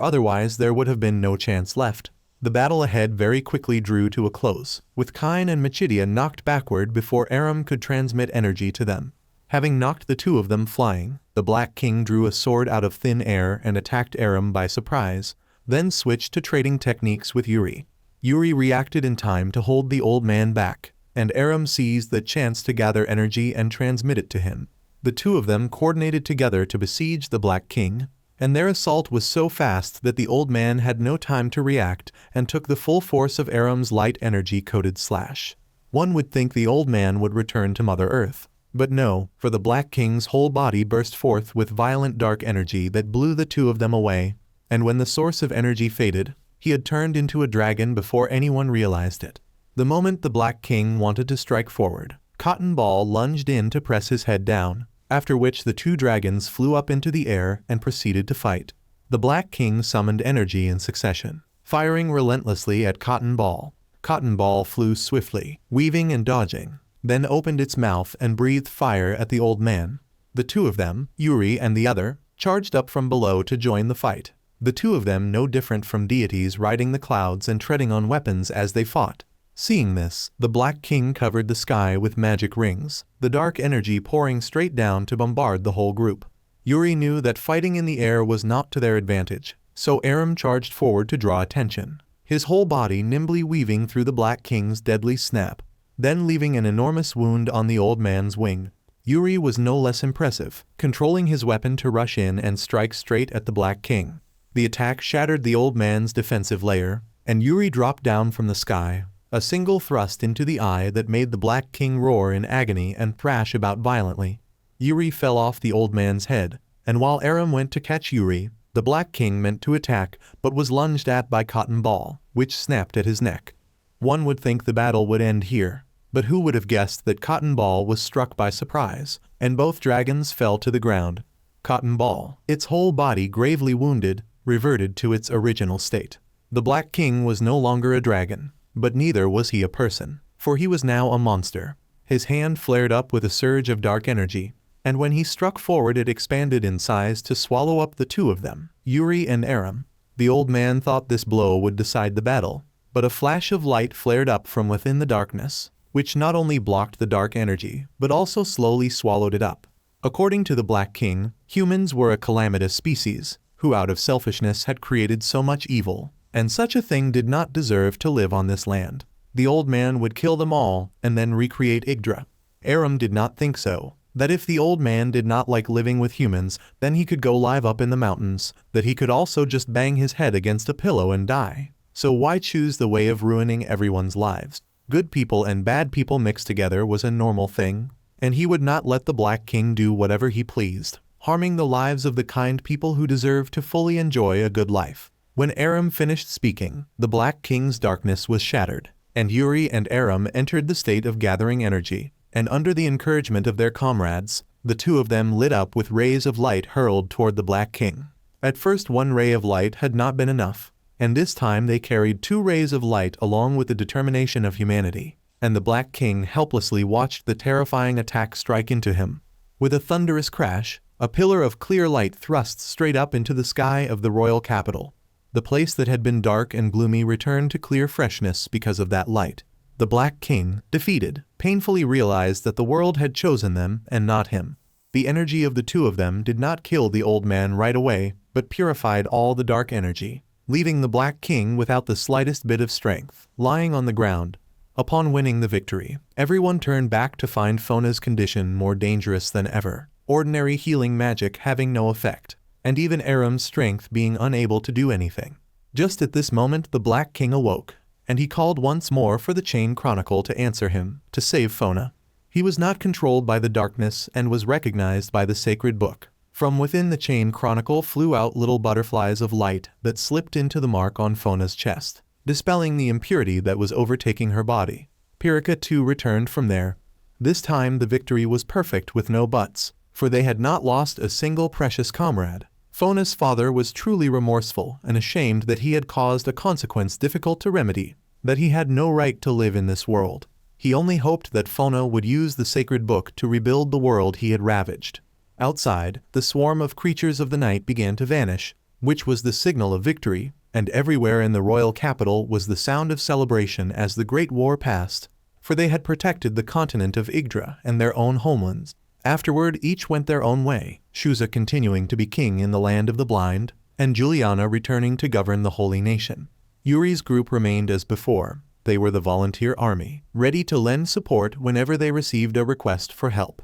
otherwise there would have been no chance left. The battle ahead very quickly drew to a close, with Kain and Machidia knocked backward before Aram could transmit energy to them. Having knocked the two of them flying, the Black King drew a sword out of thin air and attacked Aram by surprise, then switched to trading techniques with Yuri. Yuri reacted in time to hold the old man back, and Aram seized the chance to gather energy and transmit it to him. The two of them coordinated together to besiege the Black King, and their assault was so fast that the old man had no time to react and took the full force of Aram's light energy-coated slash. One would think the old man would return to Mother Earth, but no, for the Black King's whole body burst forth with violent dark energy that blew the two of them away, and when the source of energy faded, he had turned into a dragon before anyone realized it. The moment the Black King wanted to strike forward, Cotton Ball lunged in to press his head down, after which the two dragons flew up into the air and proceeded to fight. The Black King summoned energy in succession, firing relentlessly at Cotton Ball. Cotton Ball flew swiftly, weaving and dodging, then opened its mouth and breathed fire at the old man. The two of them, Yuri and the other, charged up from below to join the fight. The two of them no different from deities riding the clouds and treading on weapons as they fought. Seeing this, the Black King covered the sky with magic rings, the dark energy pouring straight down to bombard the whole group. Yuri knew that fighting in the air was not to their advantage, so Aram charged forward to draw attention, his whole body nimbly weaving through the Black King's deadly snap, then leaving an enormous wound on the old man's wing. Yuri was no less impressive, controlling his weapon to rush in and strike straight at the Black King. The attack shattered the old man's defensive layer, and Yuri dropped down from the sky, a single thrust into the eye that made the Black King roar in agony and thrash about violently. Yuri fell off the old man's head, and while Aram went to catch Yuri, the Black King meant to attack but was lunged at by Cotton Ball, which snapped at his neck. One would think the battle would end here, but who would have guessed that Cotton Ball was struck by surprise, and both dragons fell to the ground. Cotton Ball, its whole body gravely wounded, reverted to its original state. The Black King was no longer a dragon, but neither was he a person, for he was now a monster. His hand flared up with a surge of dark energy, and when he struck forward it expanded in size to swallow up the two of them, Yuri and Aram. The old man thought this blow would decide the battle, but a flash of light flared up from within the darkness, which not only blocked the dark energy, but also slowly swallowed it up. According to the Black King, humans were a calamitous species, who out of selfishness had created so much evil, and such a thing did not deserve to live on this land. The old man would kill them all and then recreate Yggdra. Aram did not think so, that if the old man did not like living with humans, then he could go live up in the mountains, that he could also just bang his head against a pillow and die. So why choose the way of ruining everyone's lives? Good people and bad people mixed together was a normal thing, and he would not let the Black King do whatever he pleased, harming the lives of the kind people who deserve to fully enjoy a good life. When Aram finished speaking, the Black King's darkness was shattered, and Yuri and Aram entered the state of gathering energy, and under the encouragement of their comrades, the two of them lit up with rays of light hurled toward the Black King. At first one ray of light had not been enough, and this time they carried 2 rays of light along with the determination of humanity, and the Black King helplessly watched the terrifying attack strike into him. With a thunderous crash, a pillar of clear light thrust straight up into the sky of the royal capital. The place that had been dark and gloomy returned to clear freshness because of that light. The Black King, defeated, painfully realized that the world had chosen them and not him. The energy of the two of them did not kill the old man right away, but purified all the dark energy, leaving the Black King without the slightest bit of strength, lying on the ground. Upon winning the victory, everyone turned back to find Fona's condition more dangerous than ever, ordinary healing magic having no effect, and even Aram's strength being unable to do anything. Just at this moment the Black King awoke, and he called once more for the Chain Chronicle to answer him, to save Fona. He was not controlled by the darkness and was recognized by the sacred book. From within the Chain Chronicle flew out little butterflies of light that slipped into the mark on Fona's chest, dispelling the impurity that was overtaking her body. Pirika too returned from there. This time the victory was perfect with no buts, for they had not lost a single precious comrade. Fona's father was truly remorseful and ashamed that he had caused a consequence difficult to remedy, that he had no right to live in this world. He only hoped that Fona would use the sacred book to rebuild the world he had ravaged. Outside, the swarm of creatures of the night began to vanish, which was the signal of victory, and everywhere in the royal capital was the sound of celebration as the great war passed, for they had protected the continent of Yggdra and their own homelands. Afterward each went their own way, Shuza continuing to be king in the land of the blind, and Juliana returning to govern the holy nation. Yuri's group remained as before. They were the volunteer army, ready to lend support whenever they received a request for help.